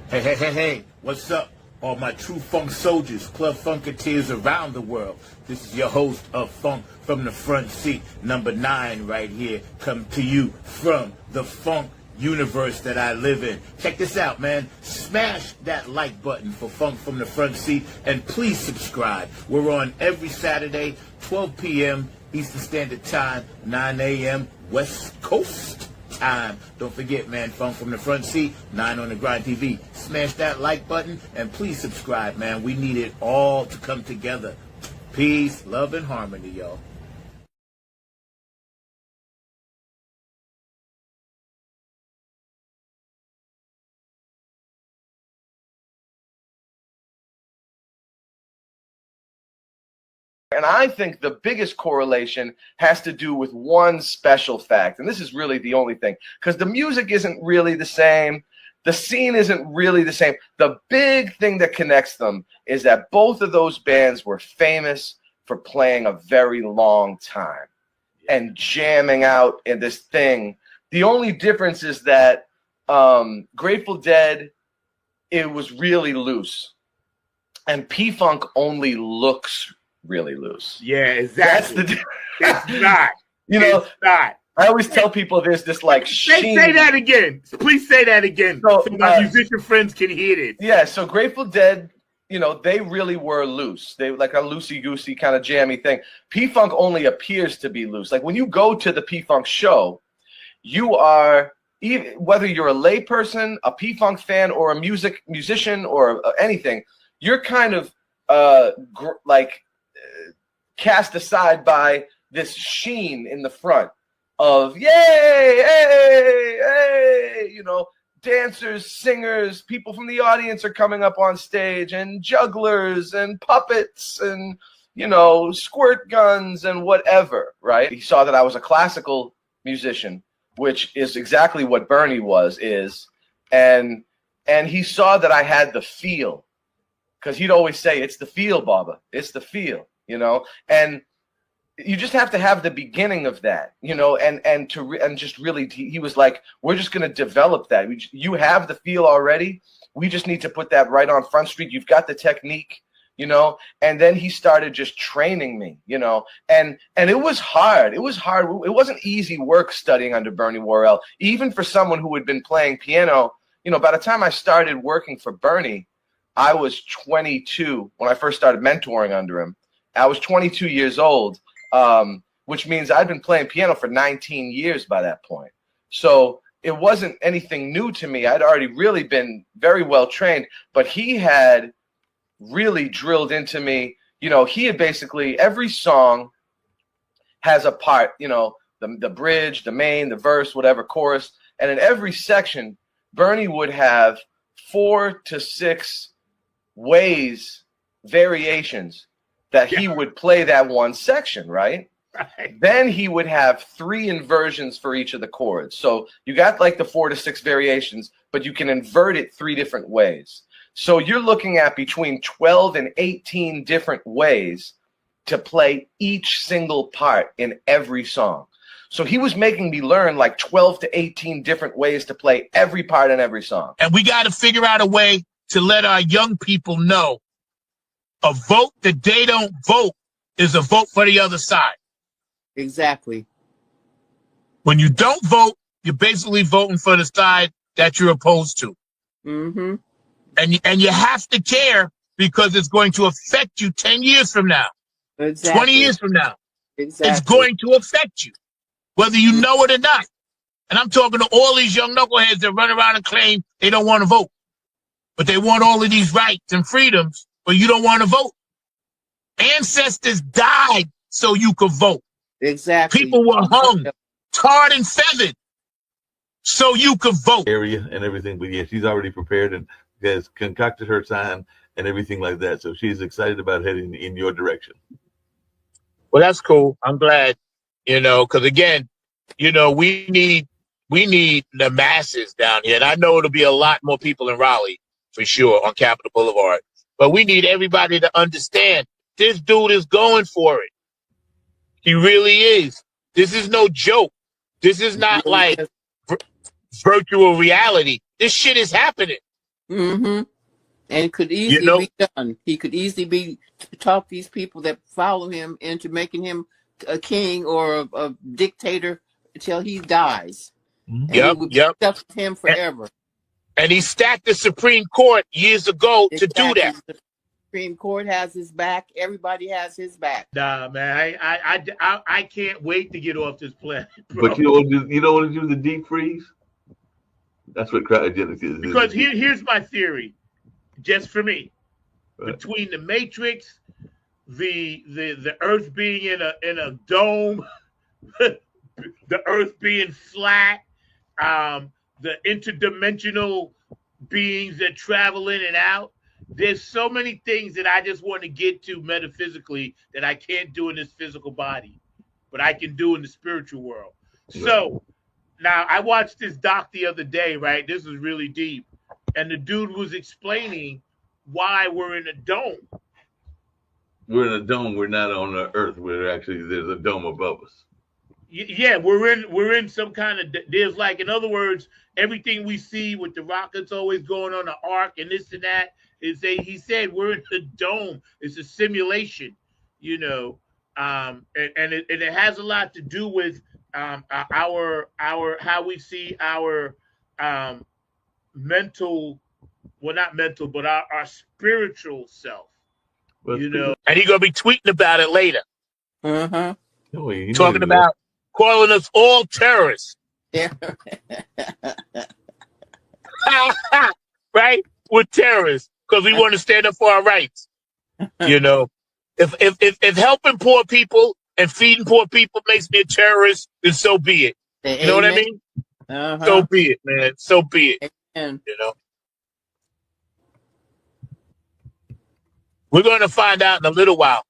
Hey, hey, hey, hey, what's up? All my true funk soldiers, club funketeers around the world. This is your host of Funk from the Front Seat, number 9 right here, come to you from the funk universe that I live in. Check this out, man. Smash that like button for Funk from the Front Seat, and please subscribe. We're on every Saturday, 12 p.m. Eastern Standard Time, 9 a.m. West Coast time. Don't forget, man, Funk from the Front Seat, 9 on the Grind TV. Smash that like button and please subscribe, man. We need it all to come together. Peace, love, and harmony, y'all. And I think the biggest correlation has to do with one special fact. And this is really the only thing, because the music isn't really the same. The scene isn't really the same. The big thing that connects them is that both of those bands were famous for playing a very long time and jamming out in this thing. The only difference is that Grateful Dead, it was really loose. And P-Funk only looks really loose. Yeah, exactly. That's the It's not. You know, It's not. I always tell people there's this like sheen. Say that again. Please say that again so my musician friends can hear it. Yeah, so Grateful Dead, you know, they really were loose. They were like a loosey-goosey kind of jammy thing. P-Funk only appears to be loose. Like when you go to the P-Funk show, you are, even whether you're a layperson, a P-Funk fan, or a musician or anything, you're kind of cast aside by this sheen in the front of yay, hey, hey, you know, dancers, singers, people from the audience are coming up on stage, and jugglers and puppets and, you know, squirt guns and whatever, right? He saw that I was a classical musician, which is exactly what Bernie is, and he saw that I had the feel, because he'd always say, it's the feel, Baba, it's the feel. You know, and you just have to have the beginning of that, you know, and just really, he was like, we're just going to develop that. You have the feel already. We just need to put that right on Front Street. You've got the technique, you know, and then he started just training me, you know, and it was hard. It was hard. It wasn't easy work studying under Bernie Worrell, even for someone who had been playing piano. You know, by the time I started working for Bernie, I was 22 when I first started mentoring under him. I was 22 years old, which means I'd been playing piano for 19 years by that point. So it wasn't anything new to me. I'd already really been very well trained, but he had really drilled into me. You know, he had basically, every song has a part, you know, the bridge, the main, the verse, whatever, chorus. And in every section, Bernie would have 4 to 6 variations that he would play that one section, right? Then he would have 3 inversions for each of the chords. So you got like the 4 to 6 variations, but you can invert it 3 different ways. So you're looking at between 12 and 18 different ways to play each single part in every song. So he was making me learn like 12 to 18 different ways to play every part in every song. And we got to figure out a way to let our young people know a vote that they don't vote is a vote for the other side. Exactly. When you don't vote, you're basically voting for the side that you're opposed to. Mm-hmm. And you have to care, because it's going to affect you 10 years from now, Exactly. 20 years from now. Exactly. It's going to affect you, whether you know it or not. And I'm talking to all these young knuckleheads that run around and claim they don't want to vote, but they want all of these rights and freedoms, but you don't want to vote. Ancestors died so you could vote. Exactly. People were hung, tarred and feathered so you could vote. Area and everything, but yeah, she's already prepared and has concocted her time and everything like that. So she's excited about heading in your direction. Well, that's cool. I'm glad, you know, because again, you know, we need the masses down here. And I know it'll be a lot more people in Raleigh for sure on Capitol Boulevard, but we need everybody to understand this dude is going for it. He really is. This is no joke. This is not like virtual reality. This shit is happening. Mm-hmm. And could You easily know, be done. He could easily be talk these people that follow him into making him a king or a dictator until he dies, Mhm. and he yep, would be yep. stuck with him forever. And he stacked the Supreme Court years ago to do Exactly. that. The Supreme Court has his back. Everybody has his back. Nah, man, I can't wait to get off this planet, bro. But you don't want to do the deep freeze. That's what cryogenics is. Because here's my theory, just for me. Right. Between the Matrix, the Earth being in a dome, the Earth being flat, the interdimensional beings that travel in and out. There's so many things that I just want to get to metaphysically that I can't do in this physical body, but I can do in the spiritual world. So now I watched this doc the other day, right? This is really deep. And the dude was explaining why we're in a dome. We're in a dome. We're not on the Earth. We're actually there's a dome above us. Yeah, we're in some kind of, there's like, in other words, everything we see with the rockets always going on the arc and this and that he said we're in the dome. It's a simulation, you know, and it has a lot to do with our how we see our mental, well, not mental, but our spiritual self. Well, You know, And he's gonna be tweeting about it later, Uh-huh. talking about calling us all terrorists. Yeah. Right? We're terrorists because we want to stand up for our rights. You know, if helping poor people and feeding poor people makes me a terrorist, then so be it. You know what I mean? Uh-huh. So be it, man. So be it. And You know. We're going to find out in a little while.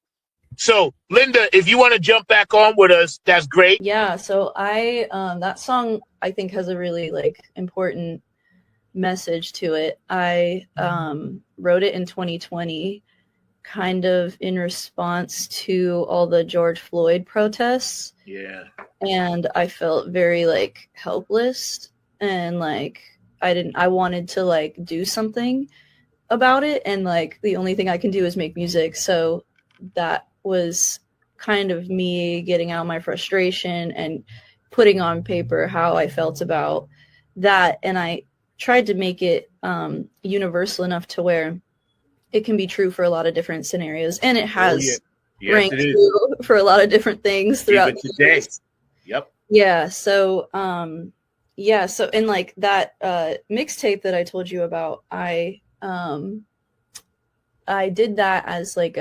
So, Linda, if you want to jump back on with us, that's great. Yeah, so I that song I think has a really like important message to it. I wrote it in 2020 kind of in response to all the George Floyd protests. yeah. And I felt very like helpless and like I wanted to like do something about it, and like the only thing I can do is make music. So that was kind of me getting out my frustration and putting on paper how I felt about that. And I tried to make it universal enough to where it can be true for a lot of different scenarios. And it has Yes, ranked it is. true for a lot of different things throughout Even today. Yep. yeah. So, so in like that mixtape that I told you about, I did that as like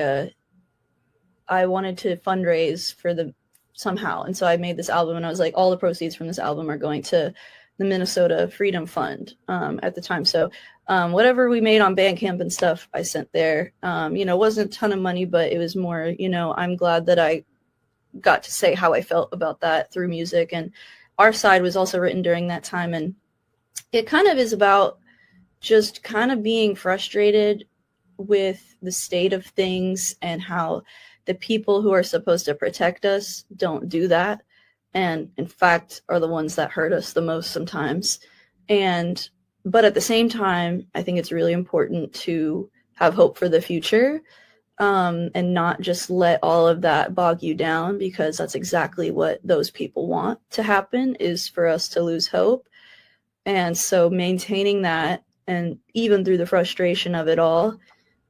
I wanted to fundraise for the somehow. And so I made this album and I was like, all the proceeds from this album are going to the Minnesota Freedom Fund at the time. So whatever we made on Bandcamp and stuff, I sent there. It wasn't a ton of money, but it was more, I'm glad that I got to say how I felt about that through music. And Our Side was also written during that time. And it kind of is about just kind of being frustrated with the state of things and how the people who are supposed to protect us don't do that. And in fact, are the ones that hurt us the most sometimes. But at the same time, I think it's really important to have hope for the future and not just let all of that bog you down, because that's exactly what those people want to happen, is for us to lose hope. And so maintaining that, and even through the frustration of it all.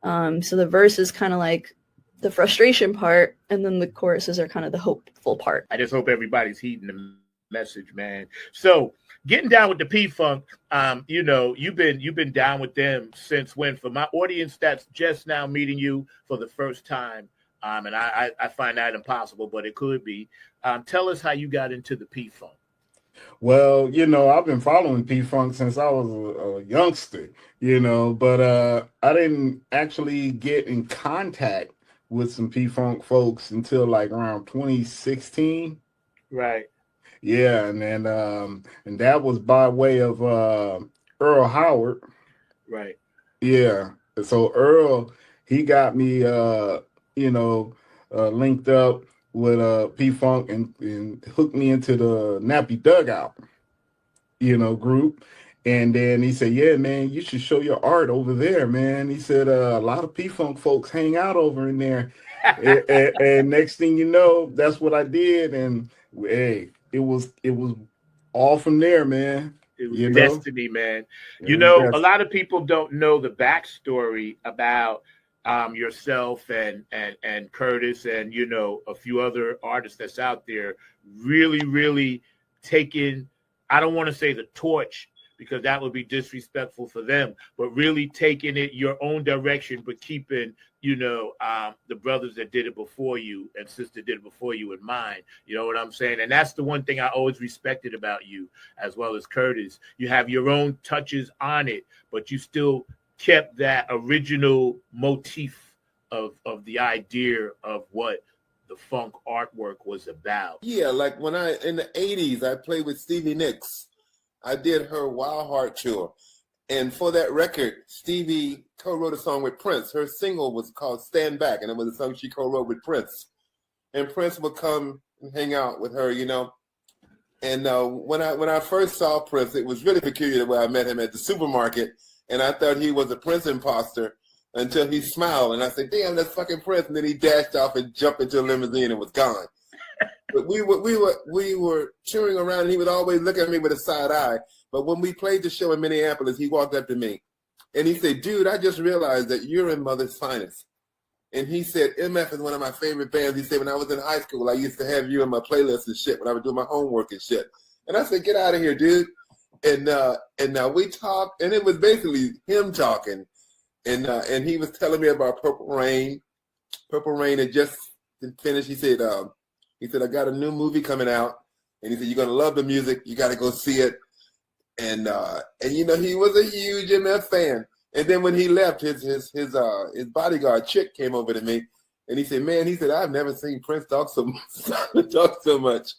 So the verse is kind of like the frustration part, and then the choruses are kind of the hopeful part. I just hope everybody's heeding the message, man. So getting down with the P-Funk, you've been down with them since when? For my audience that's just now meeting you for the first time, and I find that impossible, but it could be. Tell us how you got into the P-Funk. Well, I've been following P-Funk since I was a youngster, but I didn't actually get in contact with some P-Funk folks until like around 2016. Right. Yeah, and that was by way of Earl Howard. Right. Yeah. So Earl, he got me linked up with P-Funk and hooked me into the Nappy Dugout, group. And then he said, "Yeah, man, you should show your art over there, man." He said, "A lot of P-Funk folks hang out over in there." And next thing you know, that's what I did. And hey, it was all from there, man. It was You know, destiny, man. it You was know, a destiny. lot of people don't know the backstory about yourself and Curtis and a few other artists that's out there really taking. I don't want to say the torch because that would be disrespectful for them, but really taking it your own direction, but keeping the brothers that did it before you and sister did it before you in mind. You know what I'm saying? And that's the one thing I always respected about you, as well as Curtis. You have your own touches on it, but you still kept that original motif of the idea of what the funk artwork was about. Yeah, like when in the 80s, I played with Stevie Nicks. I did her Wild Heart tour. And for that record, Stevie co-wrote a song with Prince. Her single was called Stand Back, and it was a song she co-wrote with Prince. And Prince would come and hang out with her, And when I first saw Prince, it was really peculiar the way I met him at the supermarket. And I thought he was a Prince imposter until he smiled. And I said, damn, that's fucking Prince. And then he dashed off and jumped into a limousine and was gone. But we were touring around, and he would always look at me with a side eye. But when we played the show in Minneapolis, he walked up to me and he said, dude, I just realized that you're in Mother's Finest. And he said, MF is one of my favorite bands. He said, when I was in high school, I used to have you in my playlist and shit when I was doing my homework and shit. And I said, get out of here, dude. And now we talked, and it was basically him talking. And he was telling me about Purple Rain. Purple Rain had just finished. He said, I got a new movie coming out. And he said, you're going to love the music. You got to go see it. And he was a huge MF fan. And then when he left, his bodyguard chick came over to me, and he said, "Man," he said, "I've never seen Prince talk so much."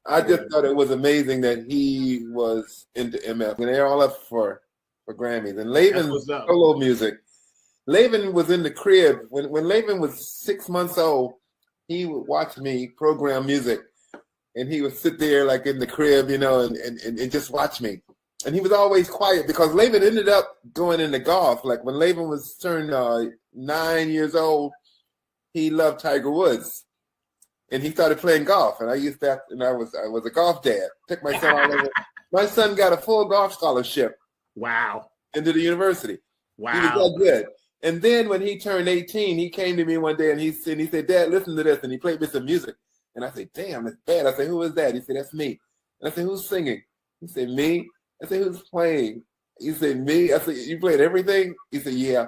I just thought it was amazing that he was into MF, and they're all up for Grammys. And Lavin's solo music. Lavin was in the crib when Lavin was 6 months old. He would watch me program music, and he would sit there like in the crib, and just watch me. And he was always quiet because Lavin ended up going into golf. Like when Lavin was turned 9 years old, he loved Tiger Woods, and he started playing golf. And I was a golf dad. Took my son all over. My son got a full golf scholarship. Wow! Into the university. Wow! He was that good. And then when he turned 18, he came to me one day and he said, "Dad, listen to this." And he played me some music. And I said, "Damn, it's bad." I said, "Who is that?" He said, "That's me." And I said, "Who's singing?" He said, "Me." I said, "Who's playing?" He said, "Me." I said, "You played everything?" He said, "Yeah."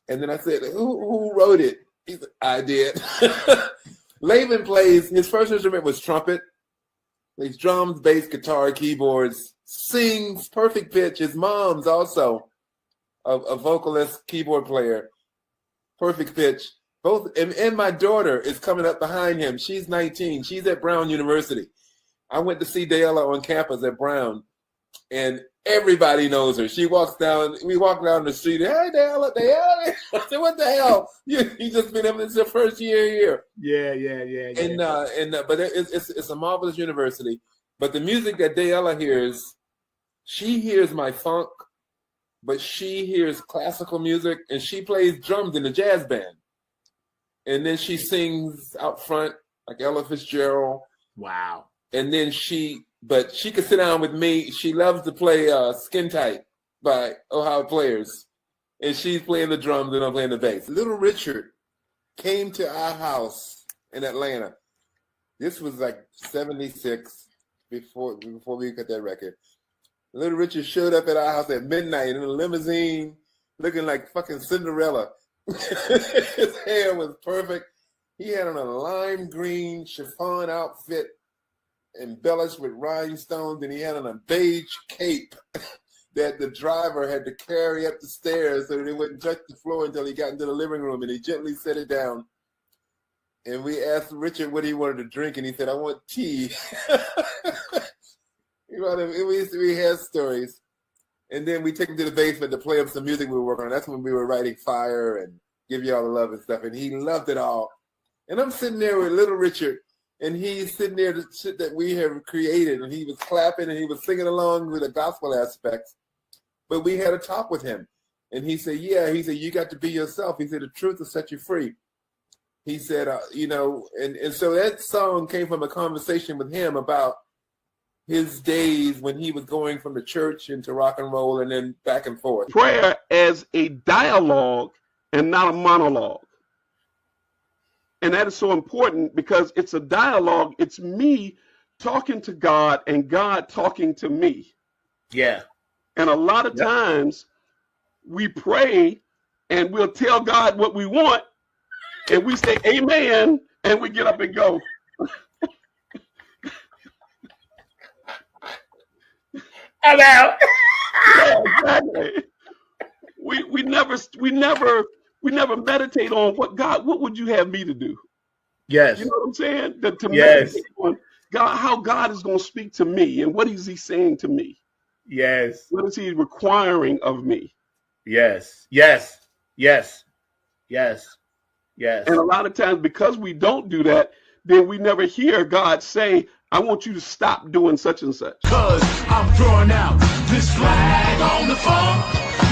And then I said, Who wrote it?" He said, "I did." Lavin plays, his first instrument was trumpet. Plays drums, bass, guitar, keyboards, sings perfect pitch. His mom's also a vocalist, keyboard player, perfect pitch. Both, and my daughter is coming up behind him. She's 19. She's at Brown University. I went to see Dayella on campus at Brown. And everybody knows her. We walk down the street. "Hey, Dayella." I said, "What the hell? You just been having this your first year here." Yeah. But it's a marvelous university. But the music that Dayella hears, she hears my funk, but she hears classical music, and she plays drums in a jazz band. And then she sings out front like Ella Fitzgerald. Wow. And then but she could sit down with me. She loves to play Skin Tight by Ohio Players. And she's playing the drums and I'm playing the bass. Little Richard came to our house in Atlanta. This was like 76 before we got that record. Little Richard showed up at our house at midnight in a limousine looking like fucking Cinderella. His hair was perfect. He had on a lime green chiffon outfit embellished with rhinestones, and he had on a beige cape that the driver had to carry up the stairs so that it wouldn't touch the floor until he got into the living room, and he gently set it down. And we asked Richard what he wanted to drink, and he said, "I want tea." We had stories. And then we took him to the basement to play him some music we were working on. That's when we were writing Fire and Give You All the Love and stuff, and he loved it all. And I'm sitting there with Little Richard, and he's sitting there, the shit that we have created, and he was clapping and he was singing along with the gospel aspects. But we had a talk with him, and he said, yeah, he said, you got to be yourself. He said, the truth will set you free. He said, and so that song came from a conversation with him about his days when he was going from the church into rock and roll and then back and forth. Prayer as a dialogue and not a monologue. And that is so important because it's a dialogue. It's me talking to God and God talking to me. Yeah. And a lot of times we pray and we'll tell God what we want and we say amen and we get up and go. I'm out. Yeah, exactly. We never meditate on what would you have me to do? Yes. You know what I'm saying? To Yes. meditate on God, how God is going to speak to me and what is he saying to me? Yes. What is he requiring of me? Yes. Yes. Yes. Yes. Yes. And a lot of times because we don't do that, then we never hear God say, I want you to stop doing such and such. Cause I'm throwing out this flag on the farm.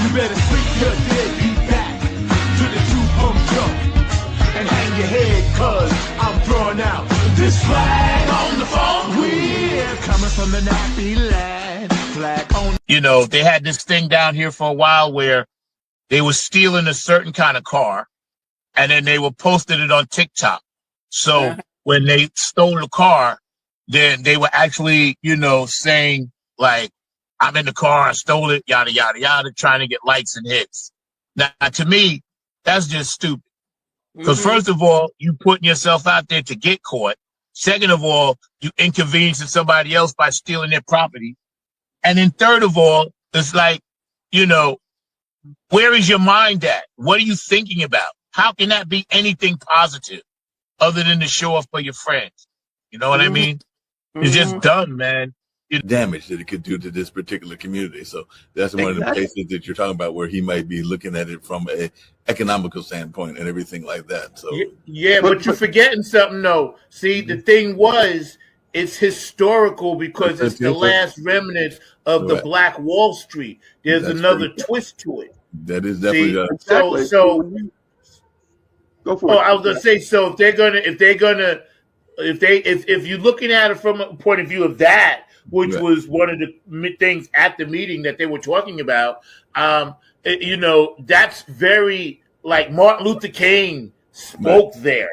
You better sleep your deadbeat back to the two-pump jump and hang your head, cause I'm throwing out this flag on the farm. We're coming from the nappy land. Flag on. You know, they had this thing down here for a while where they were stealing a certain kind of car and then they were posting it on TikTok. So when they stole the car, then they were actually, saying like, I'm in the car, I stole it, yada, yada, yada, trying to get likes and hits. Now, to me, that's just stupid. Because first of all, you putting yourself out there to get caught. Second of all, you inconveniencing somebody else by stealing their property. And then third of all, it's like, where is your mind at? What are you thinking about? How can that be anything positive other than to show off for your friends? You know what I mean? It's just dumb, man. Damage that it could do to this particular community. So that's one of the cases that you're talking about where he might be looking at it from an economical standpoint and everything like that. So yeah, but you're forgetting something though. See, the thing was, it's historical because it's the last remnants of the Black Wall Street. There's another twist to it. That is definitely so go for it. I was gonna say, so if you're looking at it from a point of view of that, which was one of the things at the meeting that they were talking about, that's very like Martin Luther King spoke there.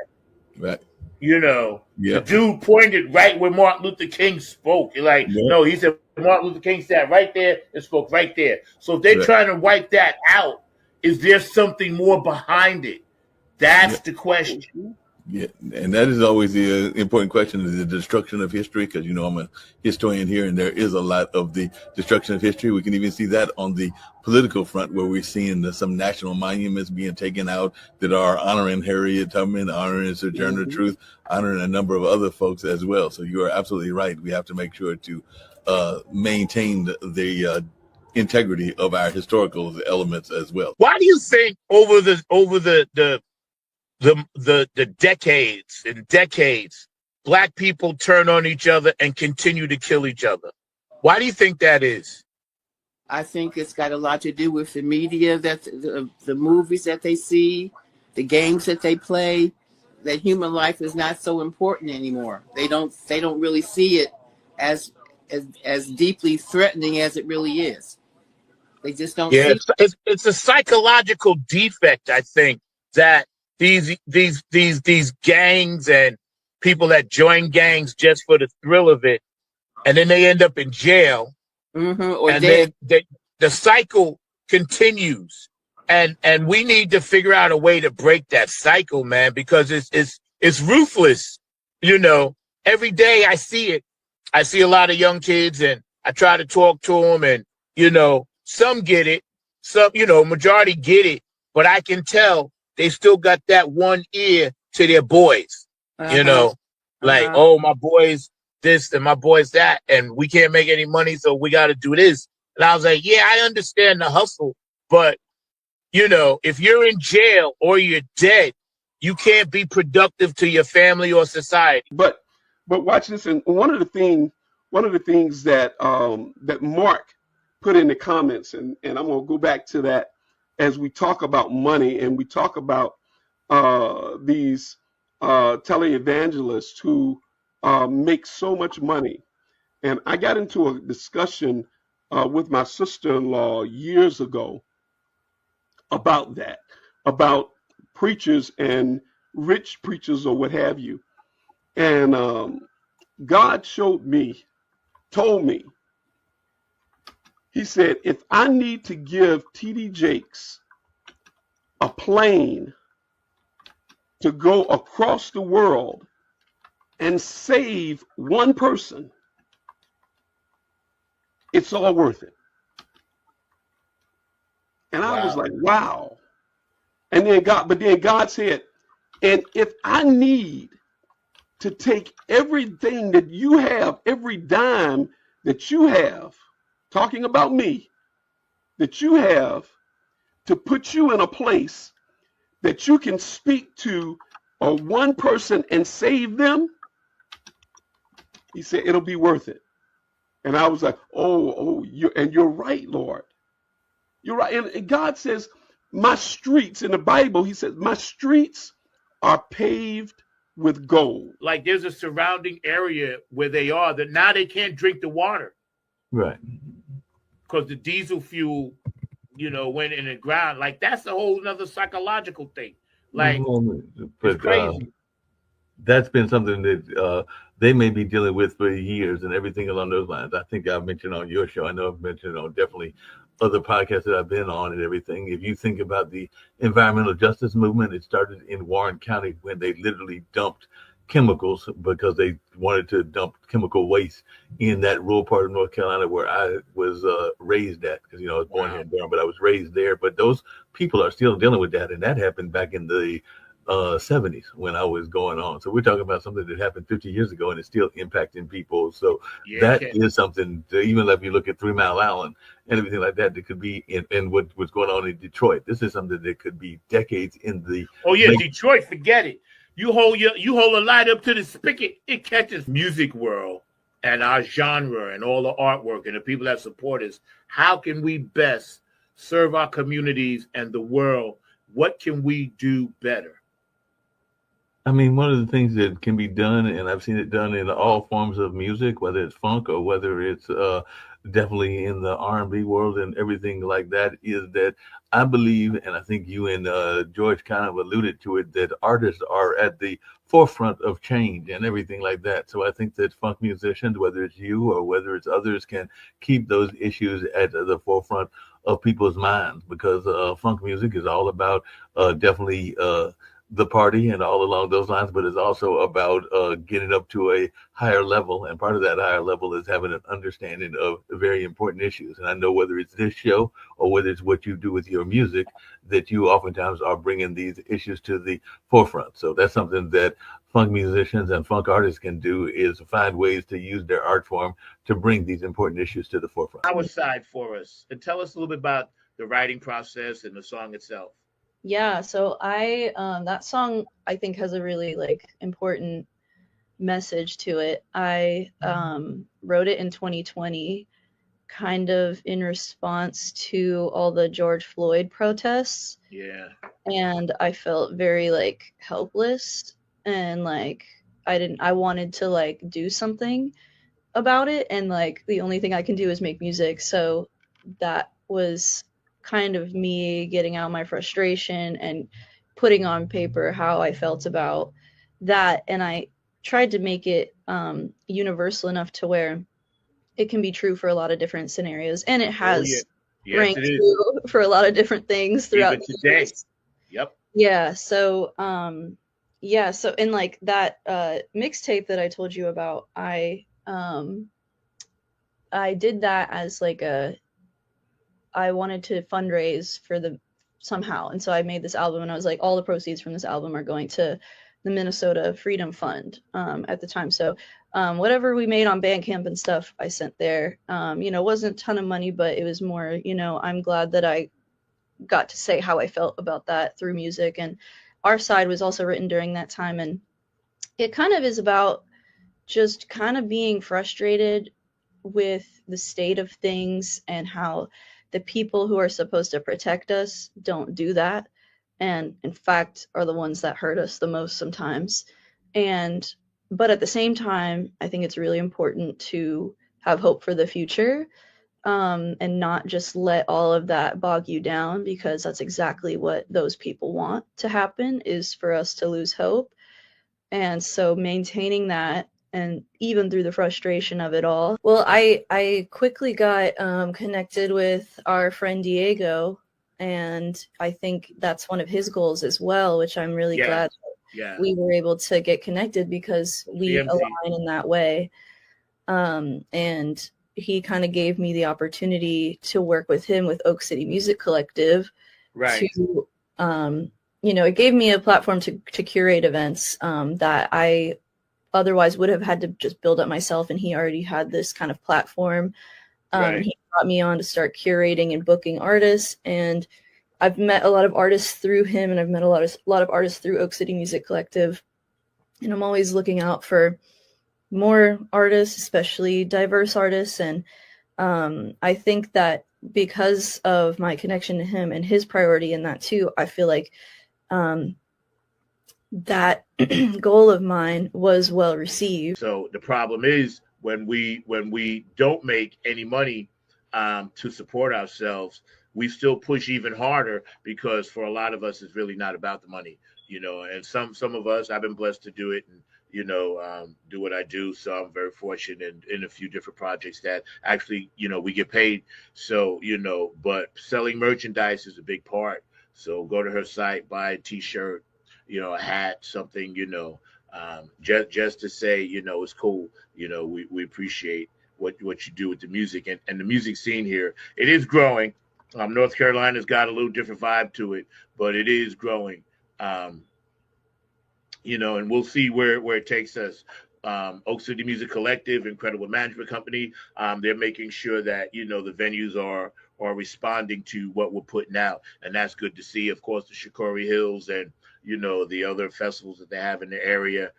Right. The dude pointed right where Martin Luther King spoke. Like, no, he said Martin Luther King sat right there and spoke right there. So if they're trying to wipe that out, is there something more behind it? That's the question. Yeah, and that is always the important question: is the destruction of history? Because I'm a historian here, and there is a lot of the destruction of history. We can even see that on the political front, where we're seeing some national monuments being taken out that are honoring Harriet Tubman, honoring Sojourner Truth, honoring a number of other folks as well. So you are absolutely right. We have to make sure to maintain the integrity of our historical elements as well. Why do you think over the decades and decades, Black people turn on each other and continue to kill each other? Why do you think that is? I think it's got a lot to do with the media, that the movies that they see, the games that they play, that human life is not so important anymore. They don't really see it as deeply threatening as it really is. They just don't see it. It's a psychological defect, I think, that these gangs and people that join gangs just for the thrill of it, and then they end up in jail, or and dead. then the cycle continues, and we need to figure out a way to break that cycle, man, because it's ruthless. Every day I see it. I see a lot of young kids, and I try to talk to them, and some get it, some majority get it, but I can tell they still got that one ear to their boys, like, oh, my boys this and my boys that, and we can't make any money, so we got to do this. And I was like, yeah, I understand the hustle, but, if you're in jail or you're dead, you can't be productive to your family or society. But watch this, and one of the things that that Mark put in the comments, and I'm going to go back to that as we talk about money and we talk about these televangelists who make so much money. And I got into a discussion with my sister-in-law years ago about that, about preachers and rich preachers or what have you. And God told me, he said, if I need to give T.D. Jakes a plane to go across the world and save one person, it's all worth it. And I was like, wow. And then God said, and if I need to take everything that you have, every dime that you have, talking about me, that you have, to put you in a place that you can speak to one person and save them, he said, it'll be worth it. And I was like, you're right, Lord. You're right. And God says, my streets, in the Bible, he says, my streets are paved with gold. Like there's a surrounding area where they are that now they can't drink the water. Right. Because the diesel fuel, went in the ground. Like that's a whole nother psychological thing. Like, but it's crazy. That's been something that they may be dealing with for years and everything along those lines. I think I've mentioned on your show. I know I've mentioned on definitely other podcasts that I've been on and everything. If you think about the environmental justice movement, it started in Warren County when they literally dumped chemicals because they wanted to dump chemical waste in that rural part of North Carolina where I was raised at, because I was born here in Durham, but I was raised there. But those people are still dealing with that, and that happened back in the 70s when I was going on. So we're talking about something that happened 50 years ago and it's still impacting people. So that is something to, even if you look at 3 Mile Island and everything like that, that could be in what's going on in Detroit. This is something that could be decades in the Detroit, forget it. You hold a light up to the spigot, it catches. Music world and our genre and all the artwork and the people that support us. How can we best serve our communities and the world? What can we do better? I mean, one of the things that can be done, and I've seen it done in all forms of music, whether it's funk or whether it's definitely in the R&B world and everything like that, is that I believe, and I think you and George kind of alluded to it, that artists are at the forefront of change and everything like that. So I think that funk musicians, whether it's you or whether it's others, can keep those issues at the forefront of people's minds, because funk music is all about definitely the party and all along those lines, but it's also about getting up to a higher level. And part of that higher level is having an understanding of very important issues. And I know whether it's this show or whether it's what you do with your music, that you oftentimes are bringing these issues to the forefront. So that's something that funk musicians and funk artists can do, is find ways to use their art form to bring these important issues to the forefront. Our side for us, and tell us a little bit about the writing process and the song itself. Yeah, so I that song I think has a really important message to it. I wrote it in 2020, kind of in response to all the George Floyd protests. Yeah. And I felt very helpless, and I wanted to do something about it, and the only thing I can do is make music. So that was kind of me getting out my frustration and putting on paper how I felt about that. And I tried to make it universal enough to where it can be true for a lot of different scenarios. And it has ranked for a lot of different things throughout even today. Years. Yep. Yeah. So, so in that mixtape that I told you about, I did that as I wanted to fundraise for somehow. And so I made this album, and I was like, all the proceeds from this album are going to the Minnesota Freedom Fund at the time. So whatever we made on Bandcamp and stuff, I sent there. Wasn't a ton of money, but it was more, I'm glad that I got to say how I felt about that through music. And Our Side was also written during that time. And it kind of is about just kind of being frustrated with the state of things and how the people who are supposed to protect us don't do that, and in fact are the ones that hurt us the most sometimes. But at the same time, I think it's really important to have hope for the future, and not just let all of that bog you down, because that's exactly what those people want to happen, is for us to lose hope. And so maintaining that, and even through the frustration of it all, well, I quickly got connected with our friend Diego, and I think that's one of his goals as well, which I'm really Yeah. glad Yeah. we were able to get connected, because we DMC. align in that way. And he kind of gave me the opportunity to work with him with Oak City Music Collective. Right. To it gave me a platform to curate events that I otherwise would have had to just build up myself, and he already had this kind of platform. Right. He brought me on to start curating and booking artists, and I've met a lot of artists through him, and I've met a lot of artists through Oak City Music Collective, and I'm always looking out for more artists, especially diverse artists. And I think that because of my connection to him and his priority in that too, I feel like that goal of mine was well received. So the problem is when we don't make any money to support ourselves, we still push even harder, because for a lot of us, it's really not about the money, and some of us, I've been blessed to do it and, do what I do. So I'm very fortunate in a few different projects that actually, we get paid. So, but selling merchandise is a big part. So go to her site, buy a t-shirt, a hat, something, just to say, it's cool. We appreciate what you do with the music and the music scene here. It is growing. North Carolina's got a little different vibe to it, but it is growing. And we'll see where it takes us. Oak City Music Collective, incredible management company. They're making sure that, the venues are responding to what we're putting out. And that's good to see. Of course, the Shikori Hills and, the other festivals that they have in the area,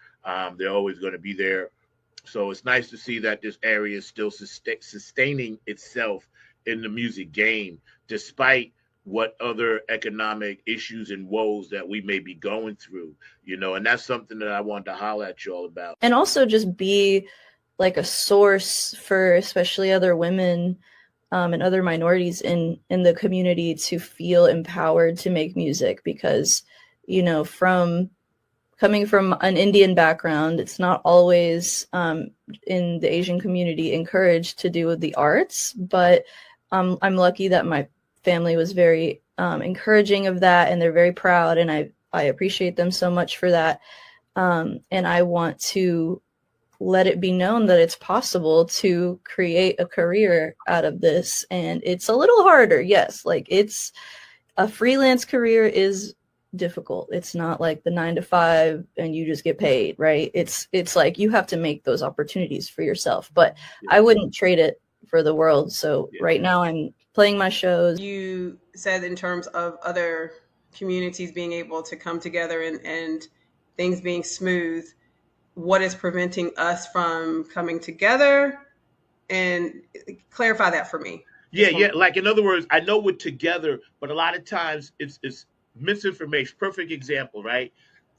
they're always going to be there. So it's nice to see that this area is still sustaining itself in the music game, despite what other economic issues and woes that we may be going through, and that's something that I wanted to holler at you all about. And also just be like a source for especially other women and other minorities in the community to feel empowered to make music, because, from coming from an Indian background, it's not always in the Asian community encouraged to do the arts, but I'm lucky that my family was very encouraging of that, and they're very proud, and I appreciate them so much for that. And I want to let it be known that it's possible to create a career out of this. And it's a little harder, yes. Like, it's a freelance career is difficult. It's not like the 9-to-5 and you just get paid, right? It's like you have to make those opportunities for yourself, but I wouldn't trade it for the world. So right now I'm playing my shows. You said in terms of other communities being able to come together and things being smooth, what is preventing us from coming together? And clarify that for me. Yeah. Like, in other words, I know we're together, but a lot of times it's misinformation. Perfect example, right?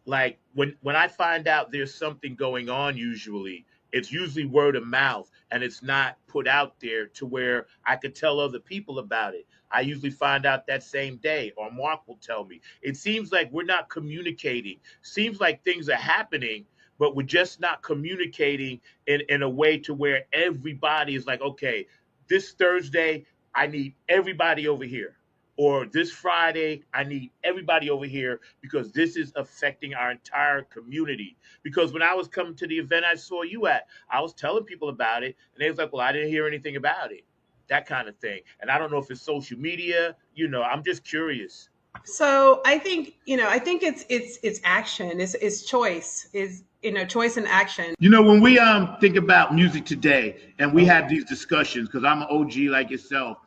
Like when I find out there's something going on, it's usually word of mouth, and it's not put out there to where I could tell other people about it. I usually find out that same day, or Mark will tell me. It seems like we're not communicating. Seems like things are happening, but we're just not communicating in a way to where everybody is like, okay, this Thursday, I need everybody over here. Or this Friday, I need everybody over here, because this is affecting our entire community. Because when I was coming to the event I saw you at, I was telling people about it, and they was like, well, I didn't hear anything about it. That kind of thing. And I don't know if it's social media, I'm just curious. So I think it's action. It's choice. Choice and action. When we think about music today, and we have these discussions, because I'm an OG like yourself,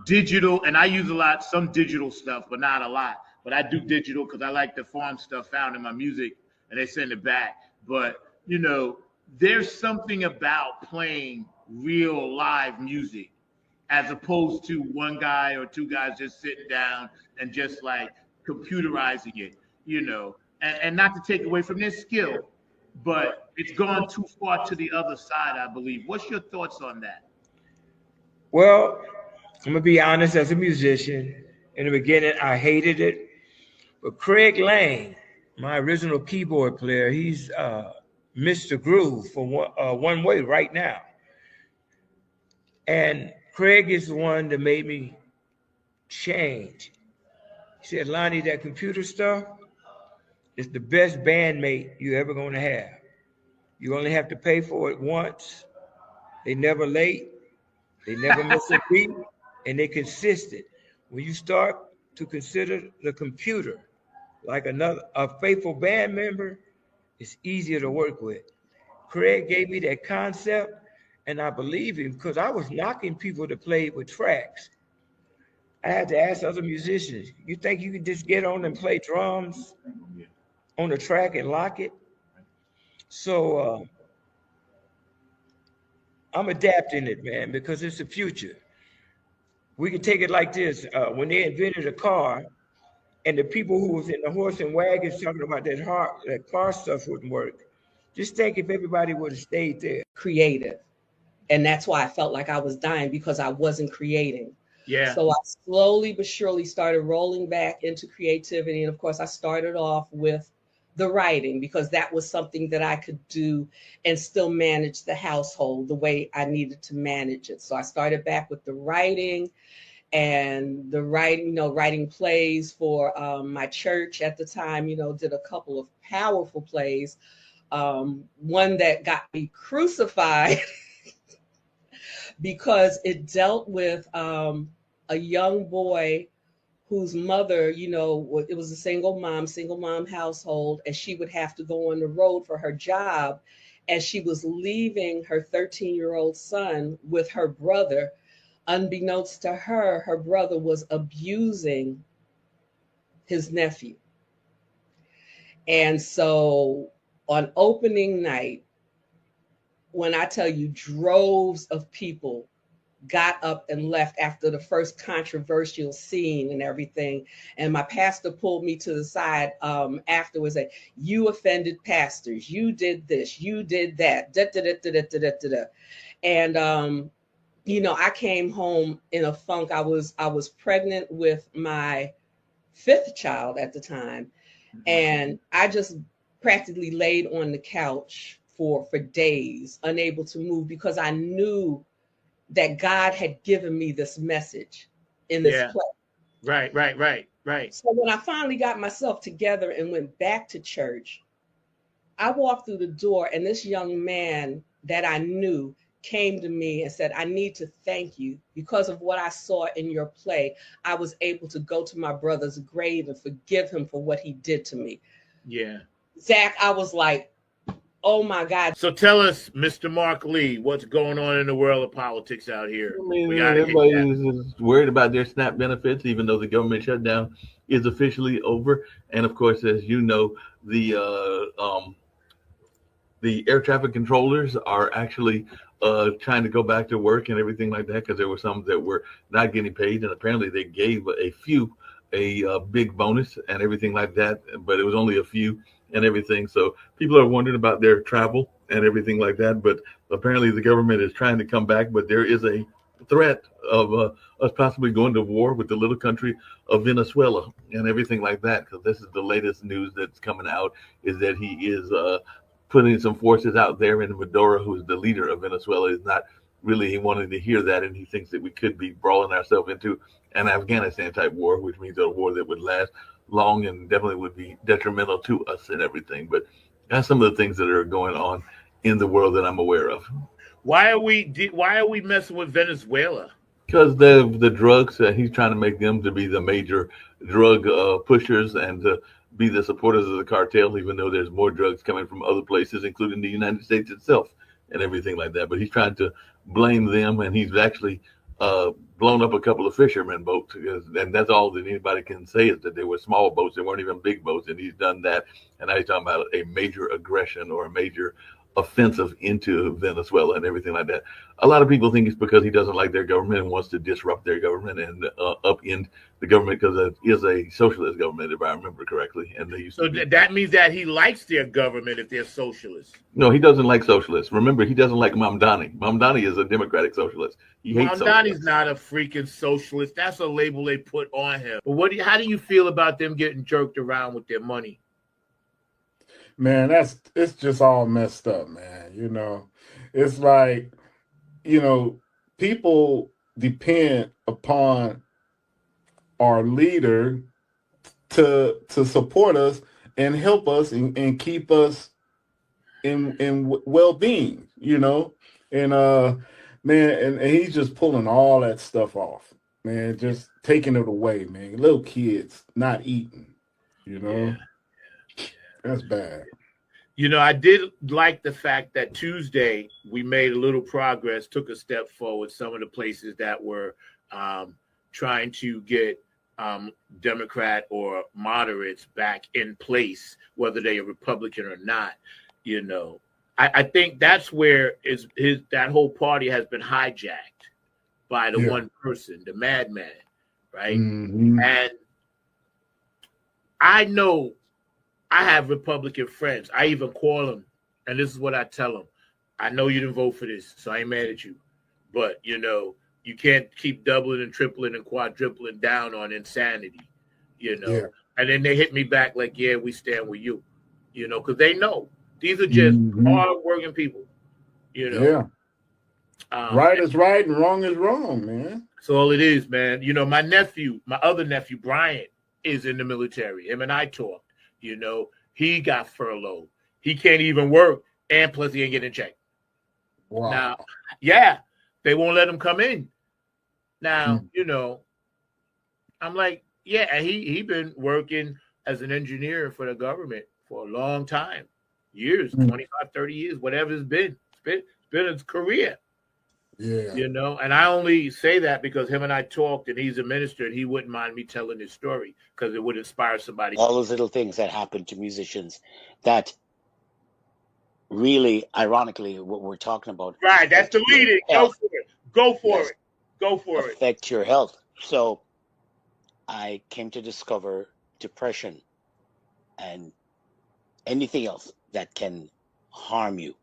digital, and I use some digital stuff, but not a lot. But I do digital because I like the farm stuff found in my music, and they send it back. But there's something about playing real live music as opposed to one guy or two guys just sitting down and just like computerizing it, you know, and not to take away from their skill, but it's gone too far to the other side, I believe. What's your thoughts on that? Well, I'm gonna be honest. As a musician, in the beginning, I hated it. But Craig Lang, my original keyboard player, he's Mr. Groove for One Way right now. And Craig is the one that made me change. He said, Lonnie, that computer stuff is the best bandmate you're ever gonna have. You only have to pay for it once. They never late. They never miss a beat, and they're consistent. When you start to consider the computer like a faithful band member, it's easier to work with. Craig gave me that concept, and I believe him because I was knocking people to play with tracks. I had to ask other musicians, you think you can just get on and play drums on the track and lock it? So I'm adapting it, man, because it's the future. We can take it like this. When they invented a car, and the people who was in the horse and wagons talking about that car stuff wouldn't work. Just think if everybody would have stayed there. Creative. And that's why I felt like I was dying, because I wasn't creating. Yeah. So I slowly but surely started rolling back into creativity. And of course, I started off with the writing, because that was something that I could do and still manage the household the way I needed to manage it. So I started back with the writing and writing plays for my church at the time, did a couple of powerful plays. One that got me crucified because it dealt with a young boy whose mother, it was a single mom household, and she would have to go on the road for her job. And she was leaving her 13-year-old son with her brother. Unbeknownst to her, her brother was abusing his nephew. And so on opening night, when I tell you droves of people got up and left after the first controversial scene and everything. And my pastor pulled me to the side afterwards and said, you offended pastors. You did this, you did that. And, I came home in a funk. I was pregnant with my 5th child at the time. And I just practically laid on the couch for days, unable to move, because I knew that God had given me this message in this place. Right. So when I finally got myself together and went back to church, I walked through the door, and this young man that I knew came to me and said, I need to thank you because of what I saw in your play. I was able to go to my brother's grave and forgive him for what he did to me. Yeah. Zach, I was like, oh my God. So tell us, Mr. Mark Lee, what's going on in the world of politics out here? I mean, everybody is worried about their SNAP benefits, even though the government shutdown is officially over. And of course, as you know, the air traffic controllers are actually trying to go back to work and everything like that, because there were some that were not getting paid, and apparently they gave a few a big bonus and everything like that, but it was only a few and everything. So people are wondering about their travel and everything like that, but apparently the government is trying to come back, but there is a threat of us possibly going to war with the little country of Venezuela and everything like that, because this is the latest news that's coming out, is that he is putting some forces out there, and Maduro, who is the leader of Venezuela, is not really wanting to hear that, and he thinks that we could be brawling ourselves into an Afghanistan type war, which means a war that would last long and definitely would be detrimental to us and everything. But that's some of the things that are going on in the world that I'm aware of. Why are we messing with Venezuela? Because the drugs, he's trying to make them to be the major drug pushers and to be the supporters of the cartel, even though there's more drugs coming from other places, including the United States itself and everything like that. But he's trying to blame them, and he's actually blown up a couple of fishermen boats, and that's all that anybody can say, is that they were small boats. They weren't even big boats, and he's done that. And now he's talking about a major aggression or a major offensive into Venezuela and everything like that. A lot of people think it's because he doesn't like their government and wants to disrupt their government and upend the government because it is a socialist government, if I remember correctly. And they used So to be. that means that he likes their government if they're socialists. No, he doesn't like socialists. Remember, he doesn't like Mamdani. Mamdani is a democratic socialist. He hates Mamdani's socialists. not a freaking socialist. That's a label they put on him. But how do you feel about them getting jerked around with their money? Man, it's just all messed up, man. You know, it's like, you know, people depend upon our leader to support us and help us and keep us in well-being, you know. And man, and he's just pulling all that stuff off, man, just taking it away, man. Little kids not eating, you know. That's bad. You know, I did like the fact that Tuesday we made a little progress, took a step forward. Some of the places that were trying to get Democrat or moderates back in place, whether they are Republican or not. You know, I think that's where that whole party has been hijacked by the one person, the madman, right? Mm-hmm. And I know I have Republican friends. I even call them, and this is what I tell them. I know you didn't vote for this, so I ain't mad at you. But, you know, you can't keep doubling and tripling and quadrupling down on insanity, you know. Yeah. And then they hit me back like, yeah, we stand with you, you know, because they know. These are just hard-working people, you know. Yeah. Right is right and wrong is wrong, man. That's all it is, man. You know, my other nephew, Brian, is in the military. Him and I talked. You know, he got furloughed. He can't even work, and plus he ain't getting a check. Wow. Now, yeah, they won't let him come in. Now, you know, I'm like, yeah, and he been working as an engineer for the government for a long time. Years, 25, 30 years, whatever it's been. It's been his career. Yeah. You know, and I only say that because him and I talked, and he's a minister, and he wouldn't mind me telling his story because it would inspire somebody. All those little things that happen to musicians that really, ironically, what we're talking about. Right, that's the leading. Go for it. Go for it. Go for it. Affect your health. So I came to discover depression and anything else that can harm you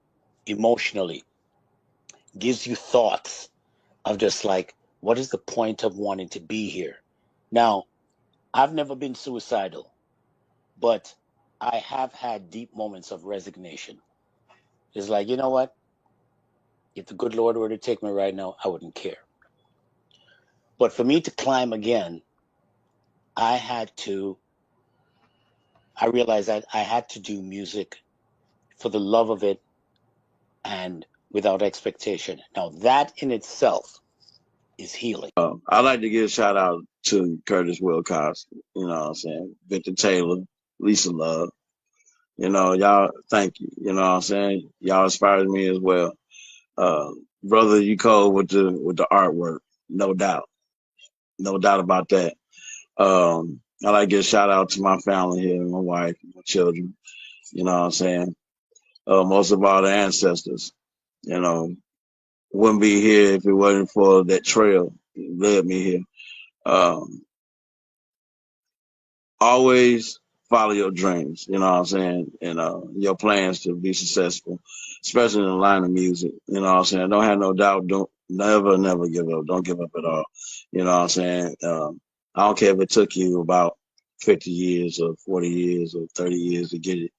emotionally, gives you thoughts of just like, what is the point of wanting to be here? Now, I've never been suicidal, but I have had deep moments of resignation. It's like, you know what? If the good Lord were to take me right now, I wouldn't care. But for me to climb again, I realized that I had to do music for the love of it and without expectation. Now, that in itself is healing. I'd like to give a shout out to Curtis Wilcox, you know what I'm saying, Victor Taylor, Lisa Love. You know, y'all, thank you. You know what I'm saying? Y'all inspired me as well. Brother, you cold with the artwork, no doubt. No doubt about that. I like to give a shout out to my family here, my wife, my children. You know what I'm saying? Most of all, the ancestors. You know, wouldn't be here if it wasn't for that trail that led me here. Always follow your dreams, you know what I'm saying, and your plans to be successful, especially in the line of music, you know what I'm saying. Don't have no doubt. Don't never give up. Don't give up at all. You know what I'm saying. I don't care if it took you about 50 years or 40 years or 30 years to get it.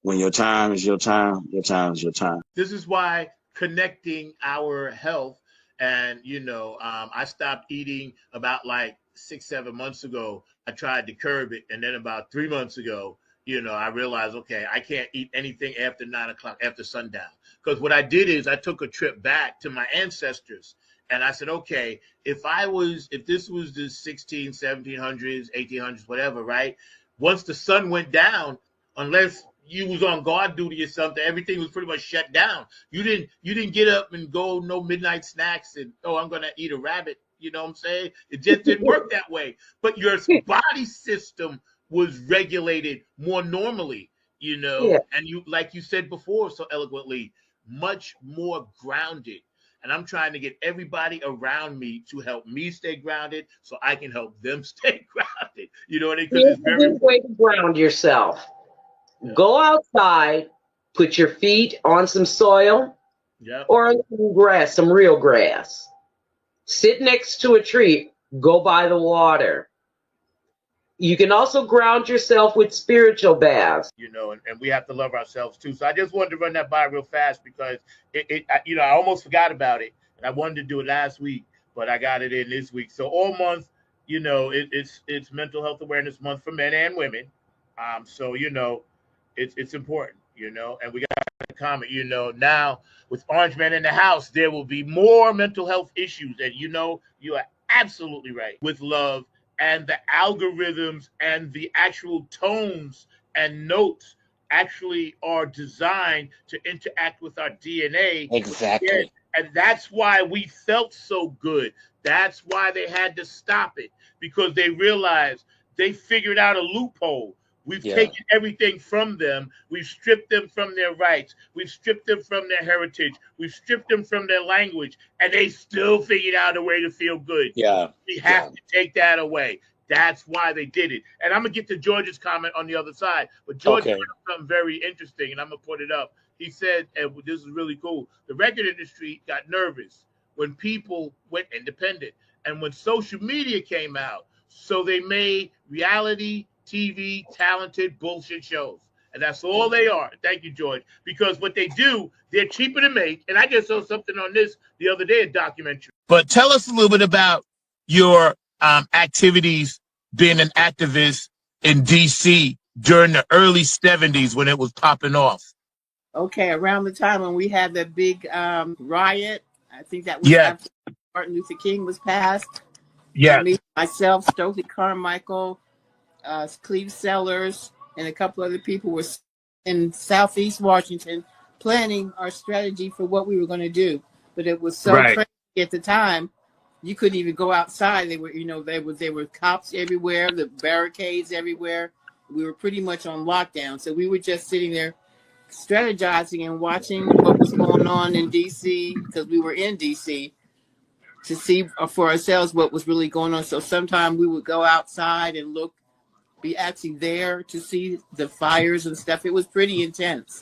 When your time is your time, your time is your time. This is why connecting our health, and you know, I stopped eating about like 6-7 months ago. I tried to curb it, and then about 3 months ago, you know, I realized, okay, I can't eat anything after 9 o'clock, after sundown. Because what I did is I took a trip back to my ancestors, and I said, okay, if this was the 1700s, 1800s, whatever, right? Once the sun went down, unless you was on guard duty or something, everything was pretty much shut down. You didn't get up and go no midnight snacks and, oh, I'm going to eat a rabbit. You know what I'm saying? It just didn't work that way. But your body system was regulated more normally. you know, Yeah. and you, like you said before so eloquently, much more grounded. And I'm trying to get everybody around me to help me stay grounded so I can help them stay grounded. You know what I mean? Because Here's it's a very good way to ground yourself. Go outside, put your feet on some soil Yep. or on some grass, some real grass. Sit next to a tree, go by the water. You can also ground yourself with spiritual baths. You know, and we have to love ourselves too. So I just wanted to run that by real fast because I almost forgot about it, and I wanted to do it last week, but I got it in this week. So all month, you know, it's Mental Health Awareness Month for men and women. So you know, it's important, you know, and we got a comment, you know, now with Orange Man in the house, there will be more mental health issues, and you know, you are absolutely right with love. And the algorithms and the actual tones and notes actually are designed to interact with our DNA. Exactly. And that's why we felt so good. That's why they had to stop it, because they realized they figured out a loophole. We've taken everything from them. We've stripped them from their rights. We've stripped them from their heritage. We've stripped them from their language. And they still figured out a way to feel good. Yeah. We have to take that away. That's why they did it. And I'm going to get to George's comment on the other side. But George Okay. brought up something very interesting, and I'm going to put it up. He said, and this is really cool, the record industry got nervous when people went independent and when social media came out. So they made reality TV talented bullshit shows. And that's all they are. Thank you, George. Because what they do, they're cheaper to make. And I just saw something on this the other day, a documentary. But tell us a little bit about your activities being an activist in D.C. during the early 70s when it was popping off. Okay, around the time when we had the big riot, I think that was after Martin Luther King was passed. Yeah. Me, myself, Stokely Carmichael, Cleve Sellers, and a couple other people were in Southeast Washington planning our strategy for what we were going to do. But it was so crazy at the time, you couldn't even go outside. They were, you know, there were cops everywhere, the barricades everywhere. We were pretty much on lockdown. So we were just sitting there strategizing and watching what was going on in DC, because we were in DC, to see for ourselves what was really going on. So sometime we would go outside and look, be actually there to see the fires and stuff. It was pretty intense,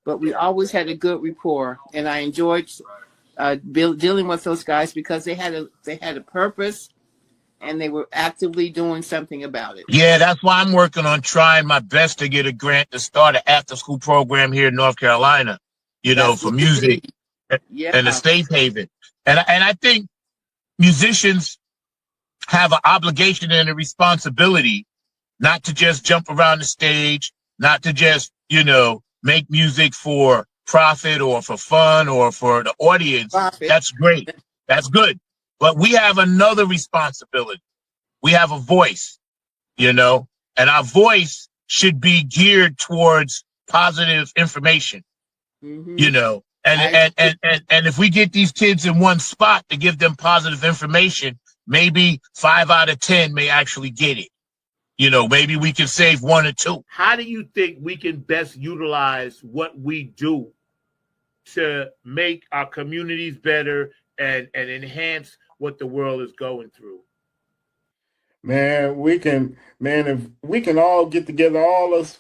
but we always had a good rapport, and I enjoyed dealing with those guys because they had a purpose, and they were actively doing something about it. Yeah, that's why I'm working on trying my best to get a grant to start an after-school program here in North Carolina, you know, for music and a safe haven. And I think musicians have an obligation and a responsibility not to just jump around the stage, not to just, you know, make music for profit or for fun or for the audience. That's great. That's good. But we have another responsibility. We have a voice, you know, and our voice should be geared towards positive information, you know, and if we get these kids in one spot to give them positive information, maybe 5 out of 10 may actually get it. You know, maybe we can save 1 or 2. How do you think we can best utilize what we do to make our communities better and enhance what the world is going through? Man, if we can all get together, all us,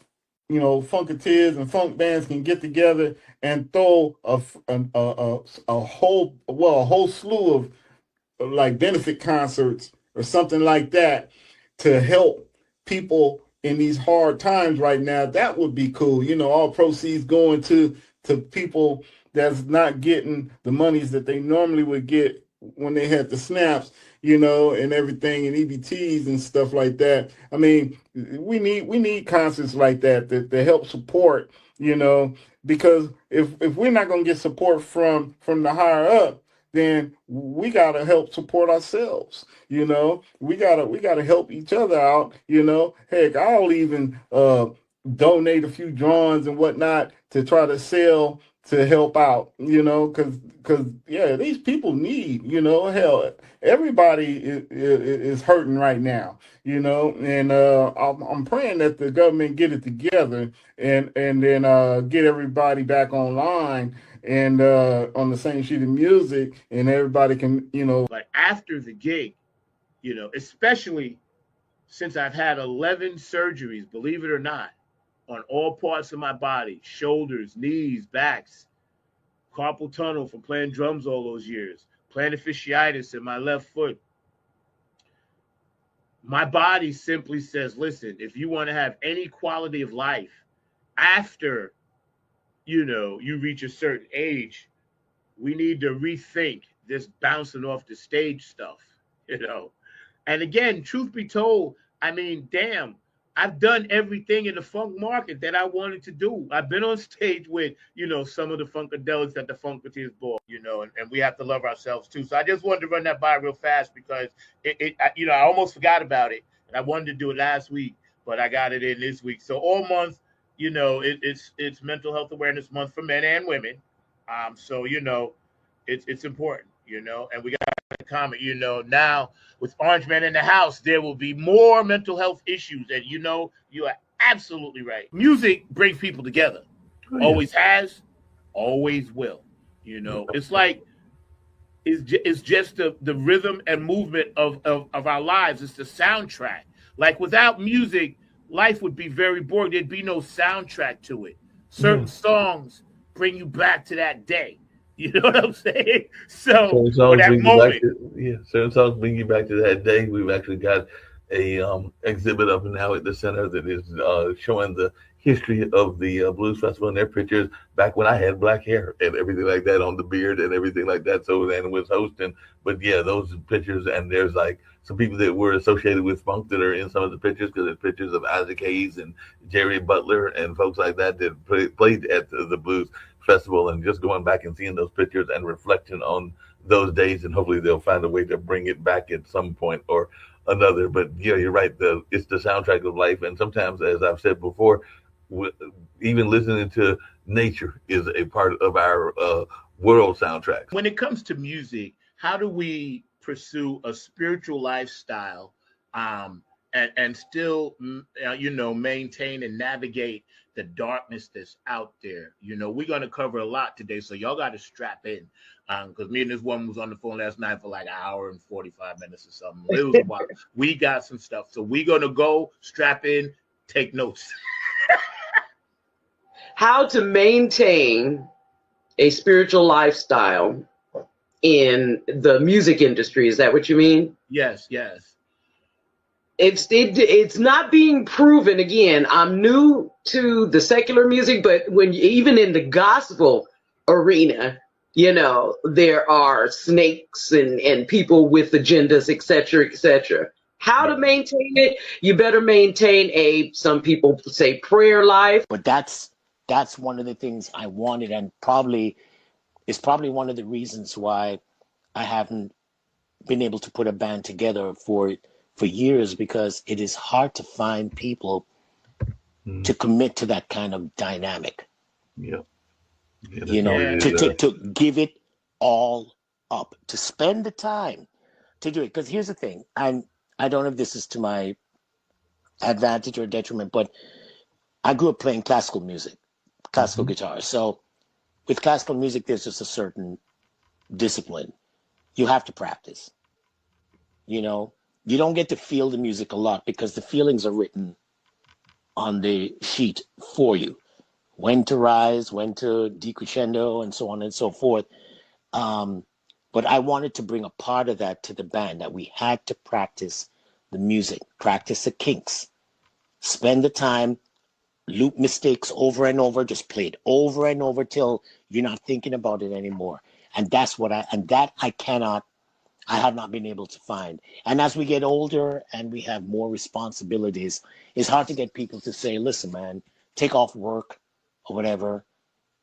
you know, Funketeers and funk bands can get together and throw a whole slew of like benefit concerts or something like that to help people in these hard times right now, that would be cool. You know, all proceeds going to people that's not getting the monies that they normally would get when they had the snaps, you know, and everything, and EBTs and stuff like that. I mean, we need concerts like that that help support, you know, because if we're not going to get support from the higher up, then we gotta help support ourselves. You know, we gotta help each other out. You know, heck, I'll even donate a few drawings and whatnot to try to sell to help out, because yeah, these people need, hell, everybody is hurting right now, and I'm praying that the government get it together and then get everybody back online and on the same sheet of music, and everybody can, Like after the gig, especially since I've had 11 surgeries, believe it or not, on all parts of my body, shoulders, knees, backs, carpal tunnel from playing drums all those years, plantar fasciitis in my left foot. My body simply says, listen, if you want to have any quality of life after, you reach a certain age, we need to rethink this bouncing off the stage stuff, And again, truth be told, I mean, damn, I've done everything in the funk market that I wanted to do. I've been on stage with, some of the funkadelics at the Funketeers Ball, and we have to love ourselves too. So I just wanted to run that by real fast because I almost forgot about it, and I wanted to do it last week, but I got it in this week. So all month, it's Mental Health Awareness Month for men and women. So it's important, and we got to comment, now with Orange Man in the house, there will be more mental health issues. And you are absolutely right. Music brings people together. Oh, yeah. Always has, always will. It's like it's just the rhythm and movement of our lives. It's the soundtrack. Like without music, life would be very boring. There'd be no soundtrack to it. Certain songs bring you back to that day. You know what I'm saying? So for that moment, certain songs bring you back to that day. We've actually got a exhibit up now at the center that is showing the history of the Blues Festival and their pictures back when I had black hair and everything like that on the beard and everything like that. So then was hosting, but yeah, those pictures, and there's like some people that were associated with funk that are in some of the pictures, because there's pictures of Isaac Hayes and Jerry Butler and folks like that played at the Blues Festival, and just going back and seeing those pictures and reflecting on those days, and hopefully they'll find a way to bring it back at some point or another. But yeah, you're right. It's the soundtrack of life, and sometimes, as I've said before, even listening to nature is a part of our world soundtrack. When it comes to music, how do we pursue a spiritual lifestyle and still, maintain and navigate the darkness that's out there? We're going to cover a lot today, so y'all got to strap in, because me and this woman was on the phone last night for like an hour and 45 minutes or something. It was a while. We got some stuff, so we're going to go strap in, take notes. How to maintain a spiritual lifestyle in the music industry. Is that what you mean? Yes. It's not being proven. Again, I'm new to the secular music, but even in the gospel arena, there are snakes and people with agendas, etc., etc. How to maintain it? You better maintain some people say prayer life. But that's one of the things I wanted, and it's probably one of the reasons why I haven't been able to put a band together for years, because it is hard to find people to commit to that kind of dynamic. Yeah. To give it all up, to spend the time to do it. Because here's the thing, I don't know if this is to my advantage or detriment, but I grew up playing classical music, classical guitar. So with classical music, there's just a certain discipline. You have to practice. You don't get to feel the music a lot because the feelings are written on the sheet for you. When to rise, when to decrescendo, and so on and so forth. But I wanted to bring a part of that to the band, that we had to practice the music, practice the kinks, spend the time, loop mistakes over and over, just play it over and over till you're not thinking about it anymore. And that's what I have not been able to find. And as we get older and we have more responsibilities, it's hard to get people to say, listen, man, take off work or whatever,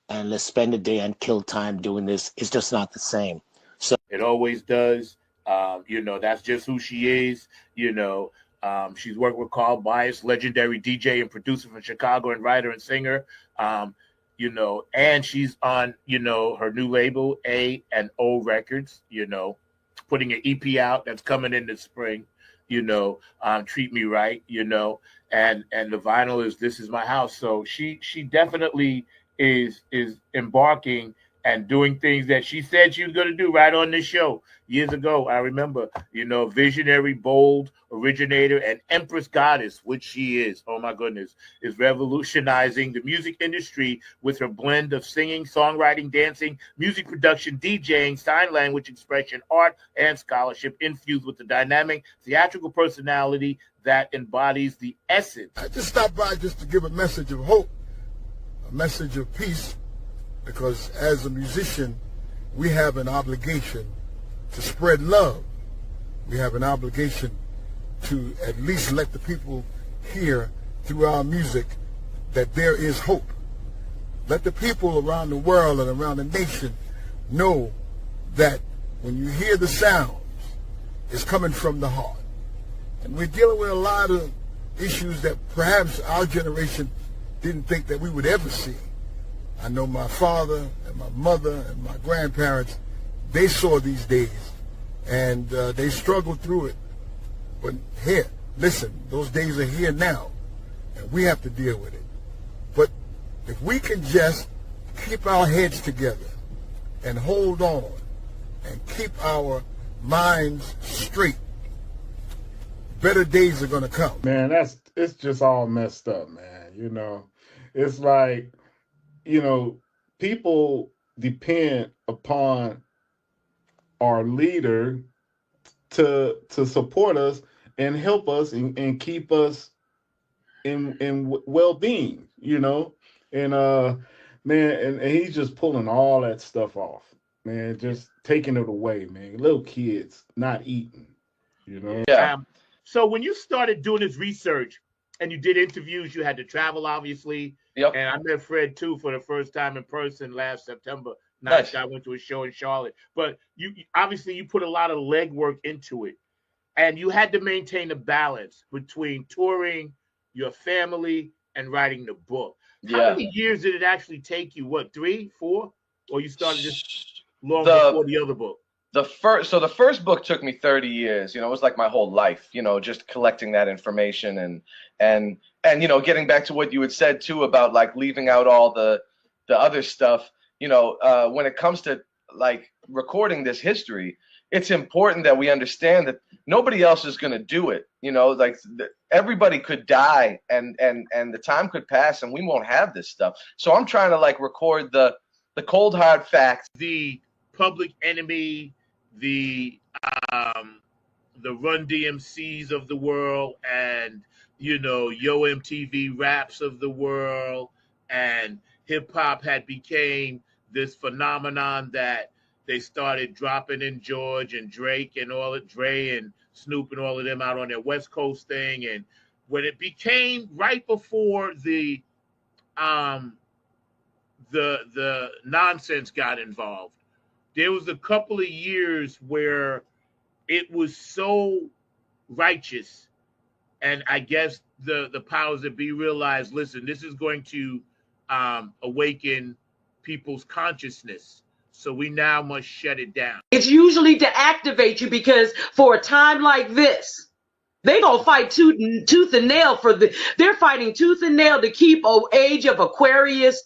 and let's spend a day and kill time doing this. It's just not the same. So it always does. That's just who she is. She's worked with Carl Bias, legendary DJ and producer from Chicago, and writer and singer. you know, and she's on, you know, her new label, A&O Records, you know, putting an EP out that's coming in the spring, you know, Treat Me Right, you know, and the vinyl is This Is My House. So she definitely is embarking and doing things that she said she was going to do right on this show years ago. I remember, you know, visionary, bold, originator, and empress goddess, which she is. Oh my goodness, is revolutionizing the music industry with her blend of singing, songwriting, dancing, music production, DJing, sign language expression, art, and scholarship, infused with the dynamic theatrical personality that embodies the essence. I just stopped by just to give a message of hope, a message of peace, because as a musician, we have an obligation to spread love. We have an obligation to at least let the people hear through our music that there is hope. Let the people around the world and around the nation know that when you hear the sounds, it's coming from the heart. And we're dealing with a lot of issues that perhaps our generation didn't think that we would ever see. I know my father and my mother and my grandparents, they saw these days, and they struggled through it. But here, listen, those days are here now, and we have to deal with it. But if we can just keep our heads together and hold on and keep our minds straight, better days are going to come. Man, it's just all messed up, man. You know, it's like, you know, people depend upon our leader to support us and help us and keep us in well-being, you know. And man, and he's just pulling all that stuff off, man, just taking it away, man. Little kids not eating, you know. Yeah. So when you started doing this research and you did interviews, you had to travel, obviously. Yep. And I met Fred too for the first time in person last September. Nice. I went to a show in Charlotte. But you obviously you put a lot of legwork into it, and you had to maintain a balance between touring, your family, and writing the book. How many years did it actually take you? What, 3, 4? Or you started this long before the other book? The first book took me 30 years. You know, it was like my whole life, you know, just collecting that information and you know, getting back to what you had said too about like leaving out all the other stuff. You know, when it comes to like recording this history, it's important that we understand that nobody else is going to do it. You know, like everybody could die and the time could pass and we won't have this stuff. So I'm trying to like record the cold hard facts. The Public Enemy, the Run DMCs of the world, and you know, Yo MTV Raps of the world, and hip hop had became this phenomenon that they started dropping in George and Drake and all of Dre and Snoop and all of them out on their West Coast thing. And when it became right before the nonsense got involved, there was a couple of years where it was so righteous. And I guess the powers that be realized, listen, this is going to awaken people's consciousness. So we now must shut it down. It's usually to activate you because for a time like this, they gonna fight tooth and nail they're fighting tooth and nail to keep Age of Aquarius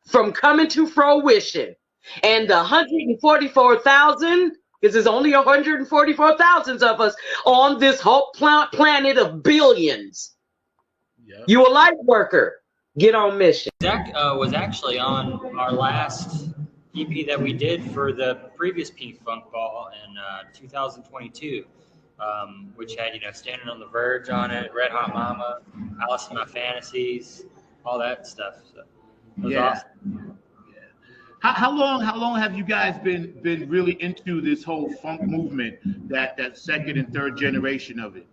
from coming to fruition. And the 144,000, because there's only 144,000 of us on this whole planet of billions. Yep. You a light worker, get on mission. Zach was actually on our last EP that we did for the previous P-Funk Ball in 2022, which had, you know, Standing on the Verge on it, Red Hot Mama, Alice in My Fantasies, all that stuff. So it was awesome. How long have you guys been really into this whole funk movement, that second and third generation of it?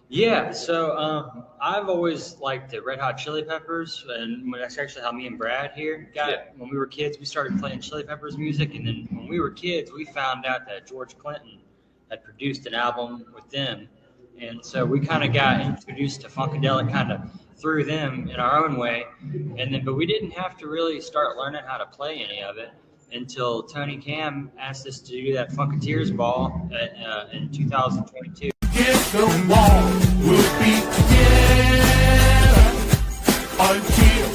Yeah, so I've always liked the Red Hot Chili Peppers, and that's actually how me and Brad here got it. When we were kids, we started playing Chili Peppers music, and then when we were kids, we found out that George Clinton had produced an album with them, and so we kind of got introduced to Funkadelic kind of through them in our own way. And then, but we didn't have to really start learning how to play any of it until Tony Cam asked us to do that Funketeers ball in 2022. Against the wall, we'll be together until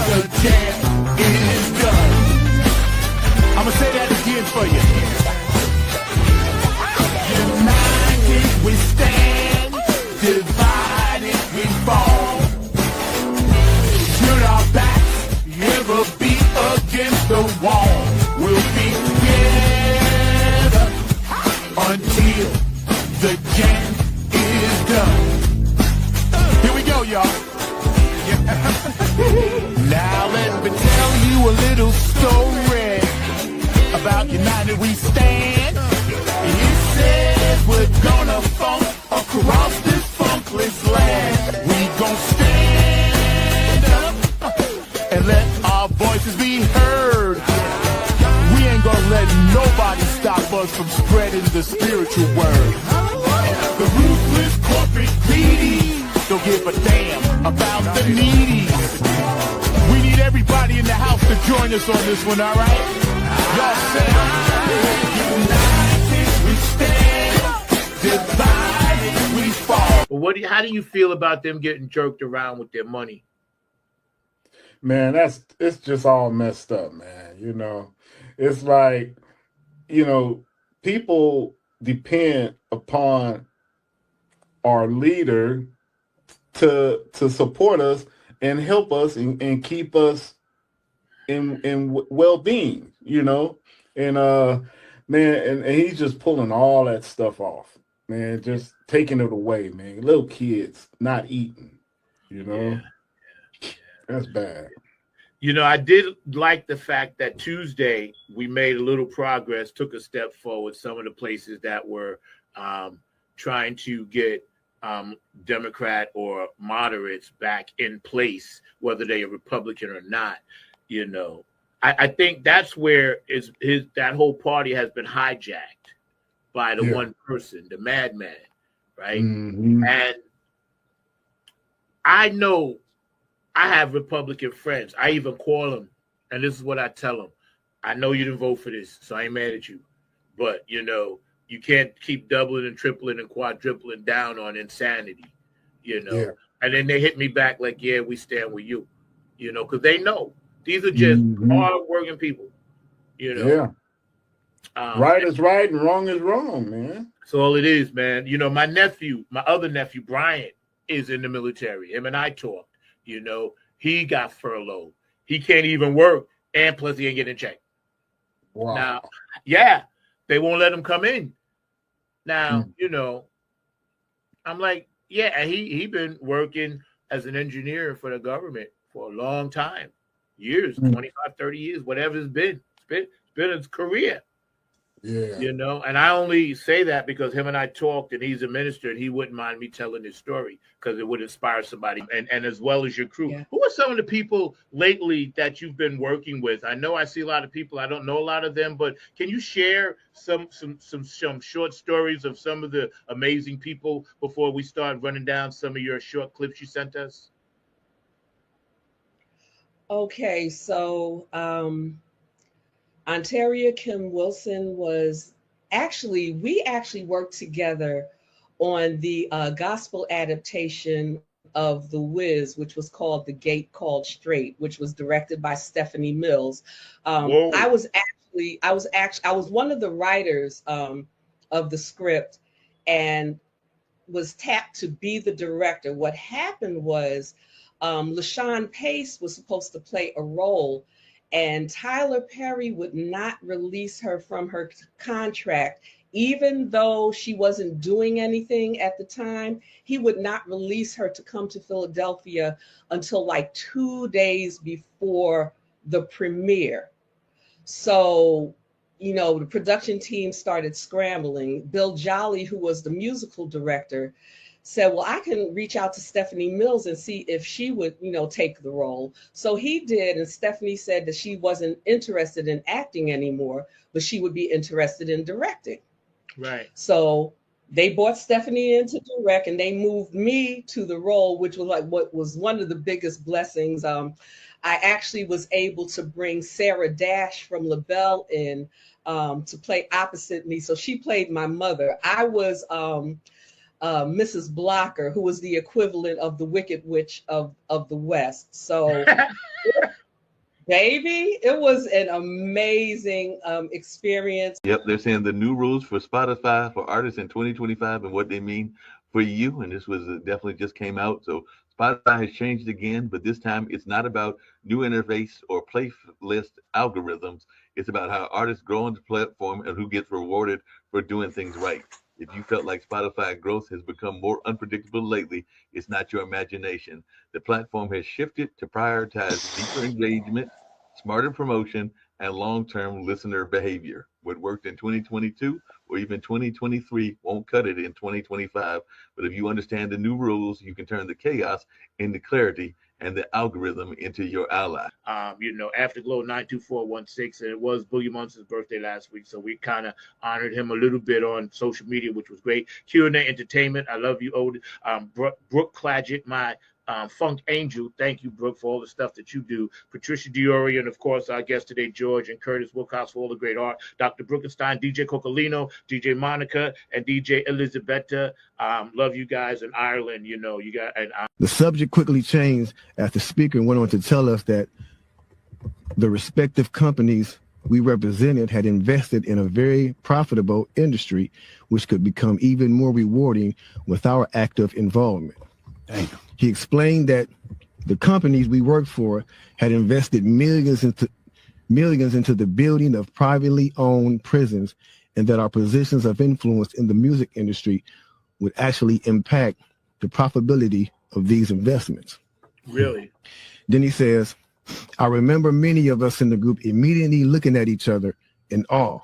the jam is done. I'ma say that again for you. United we stand, divided we fall. Turn our backs, never be against the wall. We'll be together until the jam is done. Here we go, y'all. Now let me tell you a little story about United We Stand. It says we're gonna funk across this funkless land. We gon' stand up and let our voices be heard. We ain't gonna let nobody stop us from spreading the spiritual word. The ruthless corporate greedy don't give a damn about the needy. We need everybody in the house to join us on this one, all right? Y'all say, united we stand, divided we fall. Well, how do you feel about them getting jerked around with their money? Man, it's just all messed up, man. You know, it's like, you know, people depend upon our leader to support us and help us and keep us in well-being, you know. And man, and he's just pulling all that stuff off, man, just taking it away, man. Little kids not eating, you know. That's bad. You know, I did like the fact that Tuesday we made a little progress, took a step forward. Some of the places that were trying to get Democrat or moderates back in place, whether they are Republican or not, you know. I think that's where that whole party has been hijacked by the one person, the madman, right? Mm-hmm. And I know I have Republican friends. I even call them, and this is what I tell them. I know you didn't vote for this, so I ain't mad at you. But, you know, you can't keep doubling and tripling and quadrupling down on insanity, you know. Yeah. And then they hit me back like, yeah, we stand with you, you know, because they know these are just hard-working people, you know. Yeah. Right is right and wrong is wrong, man. That's all it is, man. You know, my other nephew, Brian, is in the military. Him and I talked, you know. He got furloughed. He can't even work, and plus he ain't getting a check. Wow. Now, yeah, they won't let him come in. Now, you know, I'm like, yeah, and he been working as an engineer for the government for a long time. Years, 25, 30 years, whatever it's been. It's been his career. Yeah. You know, and I only say that because him and I talked, and he's a minister, and he wouldn't mind me telling his story because it would inspire somebody, and as well as your crew. Yeah. Who are some of the people lately that you've been working with? I know I see a lot of people. I don't know a lot of them, but can you share some short stories of some of the amazing people before we start running down some of your short clips you sent us? Okay, so Ontaria Kim Wilson we actually worked together on the gospel adaptation of The Wiz, which was called The Gate Called Straight, which was directed by Stephanie Mills. I was one of the writers of the script and was tapped to be the director. What happened was LaShawn Pace was supposed to play a role, and Tyler Perry would not release her from her contract. Even though she wasn't doing anything at the time, he would not release her to come to Philadelphia until like 2 days before the premiere. So, you know, the production team started scrambling. Bill Jolly, who was the musical director, said, well, I can reach out to Stephanie Mills and see if she would, you know, take the role. So he did. And Stephanie said that she wasn't interested in acting anymore, but she would be interested in directing. Right. So they brought Stephanie in to direct, and they moved me to the role, which was like what was one of the biggest blessings. I actually was able to bring Sarah Dash from LaBelle in to play opposite me. So she played my mother. I was Mrs. Blocker, who was the equivalent of the Wicked Witch of the West. So, baby, it was an amazing experience. Yep, they're saying the new rules for Spotify for artists in 2025 and what they mean for you. And this was definitely just came out. So Spotify has changed again, but this time it's not about new interface or playlist algorithms. It's about how artists grow on the platform and who gets rewarded for doing things right. If you felt like Spotify growth has become more unpredictable lately, it's not your imagination. The platform has shifted to prioritize deeper engagement, smarter promotion, and long-term listener behavior. What worked in 2022 or even 2023 won't cut it in 2025. But if you understand the new rules, you can turn the chaos into clarity and the algorithm into your ally. Afterglow 92416, and it was Boogie Monster's birthday last week, so we kind of honored him a little bit on social media, which was great. Q&A Entertainment, I love you, Old. Brooke Clagett, my Funk Angel, thank you, Brooke, for all the stuff that you do. Patricia Diori, and of course our guest today, George and Curtis Wilcox, for all the great art. Dr. Brookenstein, DJ Cocolino, DJ Monica, and DJ Elizabetta. Love you guys in Ireland. You got. And the subject quickly changed as the speaker went on to tell us that the respective companies we represented had invested in a very profitable industry, which could become even more rewarding with our active involvement. Damn. He explained that the companies we worked for had invested millions into the building of privately owned prisons, and that our positions of influence in the music industry would actually impact the profitability of these investments. Really? Then he says, I remember many of us in the group immediately looking at each other in awe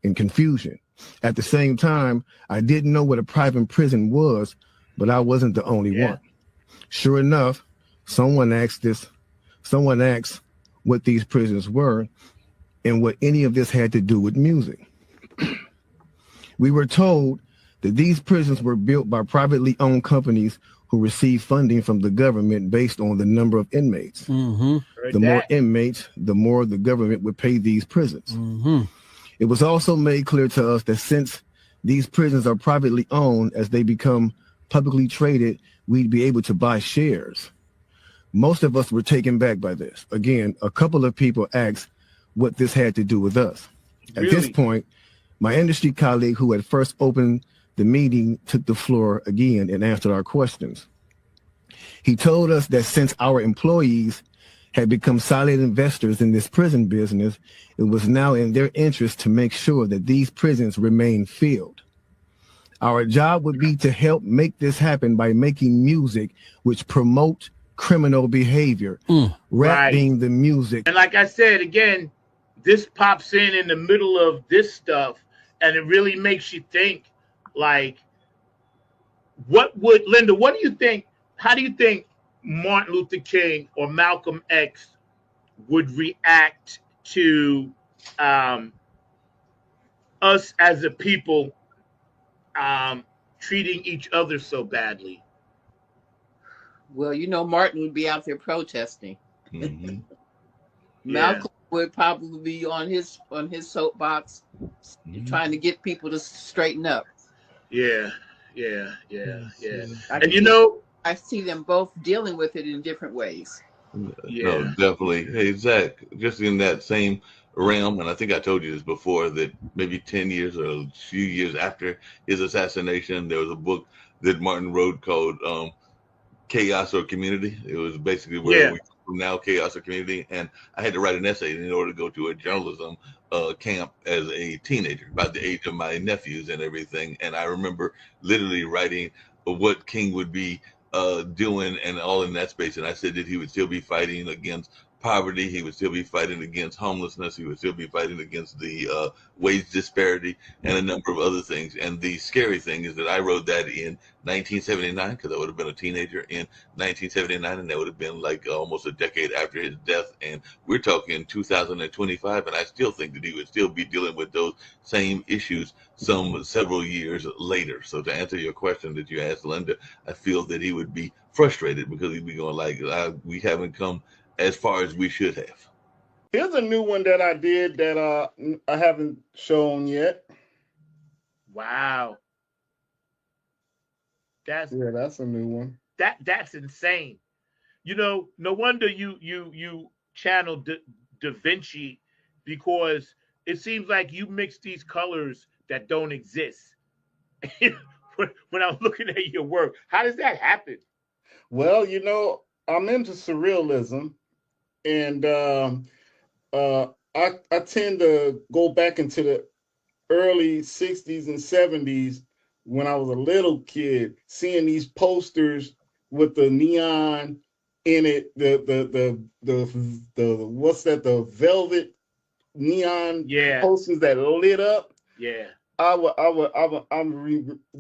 and confusion. At the same time, I didn't know what a private prison was, but I wasn't the only one. Sure enough, someone asked what these prisons were and what any of this had to do with music. We were told that these prisons were built by privately owned companies who receive funding from the government based on the number of inmates. Mm-hmm. The more inmates, the more the government would pay these prisons. Mm-hmm. It was also made clear to us that since these prisons are privately owned, as they become publicly traded, we'd be able to buy shares. Most of us were taken back by this. Again, a couple of people asked what this had to do with us. At this point, my industry colleague who had first opened the meeting took the floor again and answered our questions. He told us that since our employees had become silent investors in this prison business, it was now in their interest to make sure that these prisons remain filled. Our job would be to help make this happen by making music which promote criminal behavior, rap being the music. And like I said, again, this pops in the middle of this stuff, and it really makes you think, like, Linda, what do you think, how do you think Martin Luther King or Malcolm X would react to us as a people treating each other so badly? Well, Martin would be out there protesting. Mm-hmm. Malcolm would probably be on his soapbox, trying to get people to straighten up. Yeah. And I see them both dealing with it in different ways. No, definitely. Hey, Zach, just in that same realm, and I think I told you this before, that maybe 10 years or a few years after his assassination, there was a book that Martin wrote called Chaos or Community. It was basically where we come from now, chaos or community. And I had to write an essay in order to go to a journalism camp as a teenager, about the age of my nephews and everything. And I remember literally writing what King would be doing and all in that space. And I said that he would still be fighting against poverty. He would still be fighting against homelessness. He would still be fighting against the wage disparity and a number of other things. And the scary thing is that I wrote that in 1979 because I would have been a teenager in 1979, and that would have been like almost a decade after his death. And we're talking 2025, and I still think that he would still be dealing with those same issues several years later. So to answer your question that you asked, Linda, I feel that he would be frustrated because he'd be going like, we haven't come as far as we should have. Here's a new one that I did that I haven't shown yet. Wow. That's a new one. That's insane. You know, no wonder you channeled Da Vinci, because it seems like you mix these colors that don't exist. When I'm looking at your work, how does that happen? Well, you know, I'm into surrealism, and I tend to go back into the early 60s and 70s when I was a little kid, seeing these posters with the neon in it, the what's that, the velvet neon posters that lit up. Yeah. I'm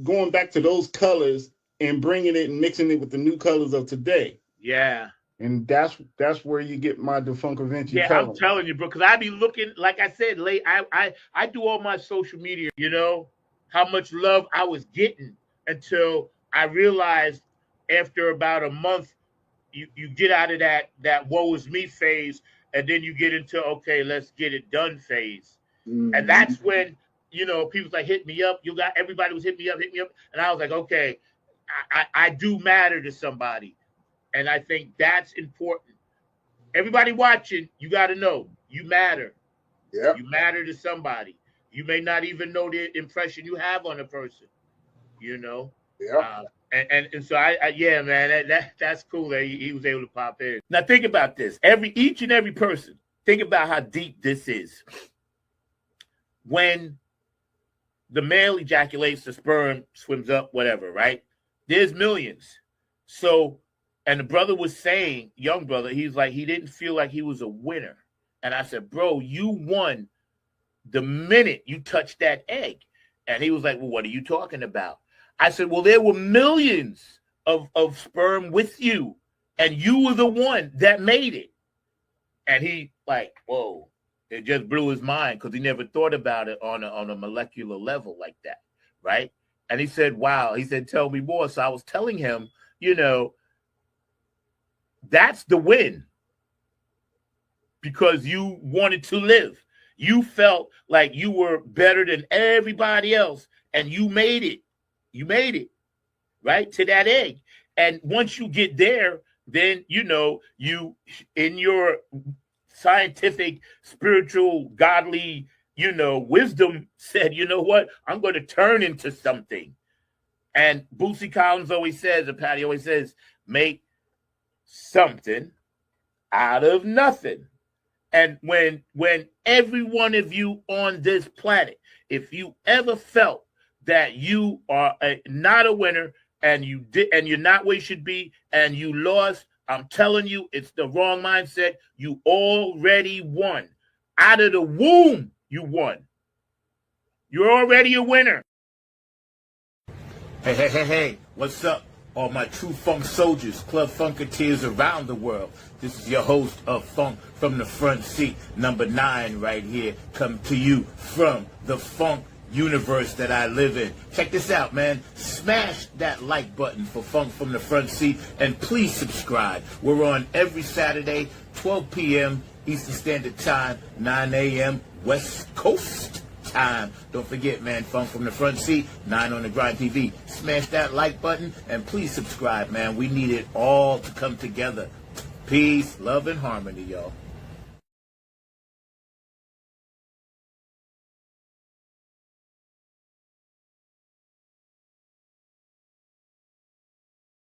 going back to those colors and bringing it and mixing it with the new colors of today. Yeah. And that's where you get my Defunct Vinci Yeah, color. I'm telling you, bro, because I be looking, like I said, late. I do all my social media, you know, how much love I was getting until I realized after about a month, you get out of that woe is me phase, and then you get into, okay, let's get it done phase. Mm-hmm. And that's when, you know, people's like, hit me up. Everybody was hit me up. And I was like, okay, I do matter to somebody. And I think that's important. Everybody watching, you got to know you matter. Yeah. You matter to somebody. You may not even know the impression you have on a person, you know? Yeah. And so yeah, man, that's cool that he was able to pop in. Now think about this. Each and every person, think about how deep this is. When the male ejaculates, the sperm swims up, whatever, right? There's millions. So, and the brother was saying, young brother, he's like, he didn't feel like he was a winner. And I said, bro, you won the minute you touched that egg. And he was like, well, what are you talking about? I said, well, there were millions of sperm with you, and you were the one that made it. And he like, whoa, it just blew his mind because he never thought about it on a molecular level like that, right? And he said, wow. He said, tell me more. So I was telling him, you know, that's the win, because you wanted to live. You felt like you were better than everybody else, and you made it. You made it, right, to that egg. And once you get there, then, you know, you, in your scientific, spiritual, godly, you know, wisdom, said, you know what, I'm going to turn into something. And Bootsy Collins always says, or Patty always says, make something out of nothing. And when every one of you on this planet, if you ever felt that you are not a winner, and you're not where you should be, and you lost, I'm telling you, it's the wrong mindset. You already won. Out of the womb, you won. You're already a winner. Hey, what's up? All my true funk soldiers, club funketeers around the world. This is your host of Funk from the Front Seat, number 9 right here, come to you from the funk universe that I live in. Check this out, man. Smash that like button for Funk from the Front Seat, and please subscribe. We're on every Saturday, 12 p.m. Eastern Standard Time, 9 a.m. West Coast time. Don't forget, man, Funk from the Front Seat, 9 on the Grind TV. Smash that like button and please subscribe, man. We need it all to come together. Peace, love, and harmony, y'all.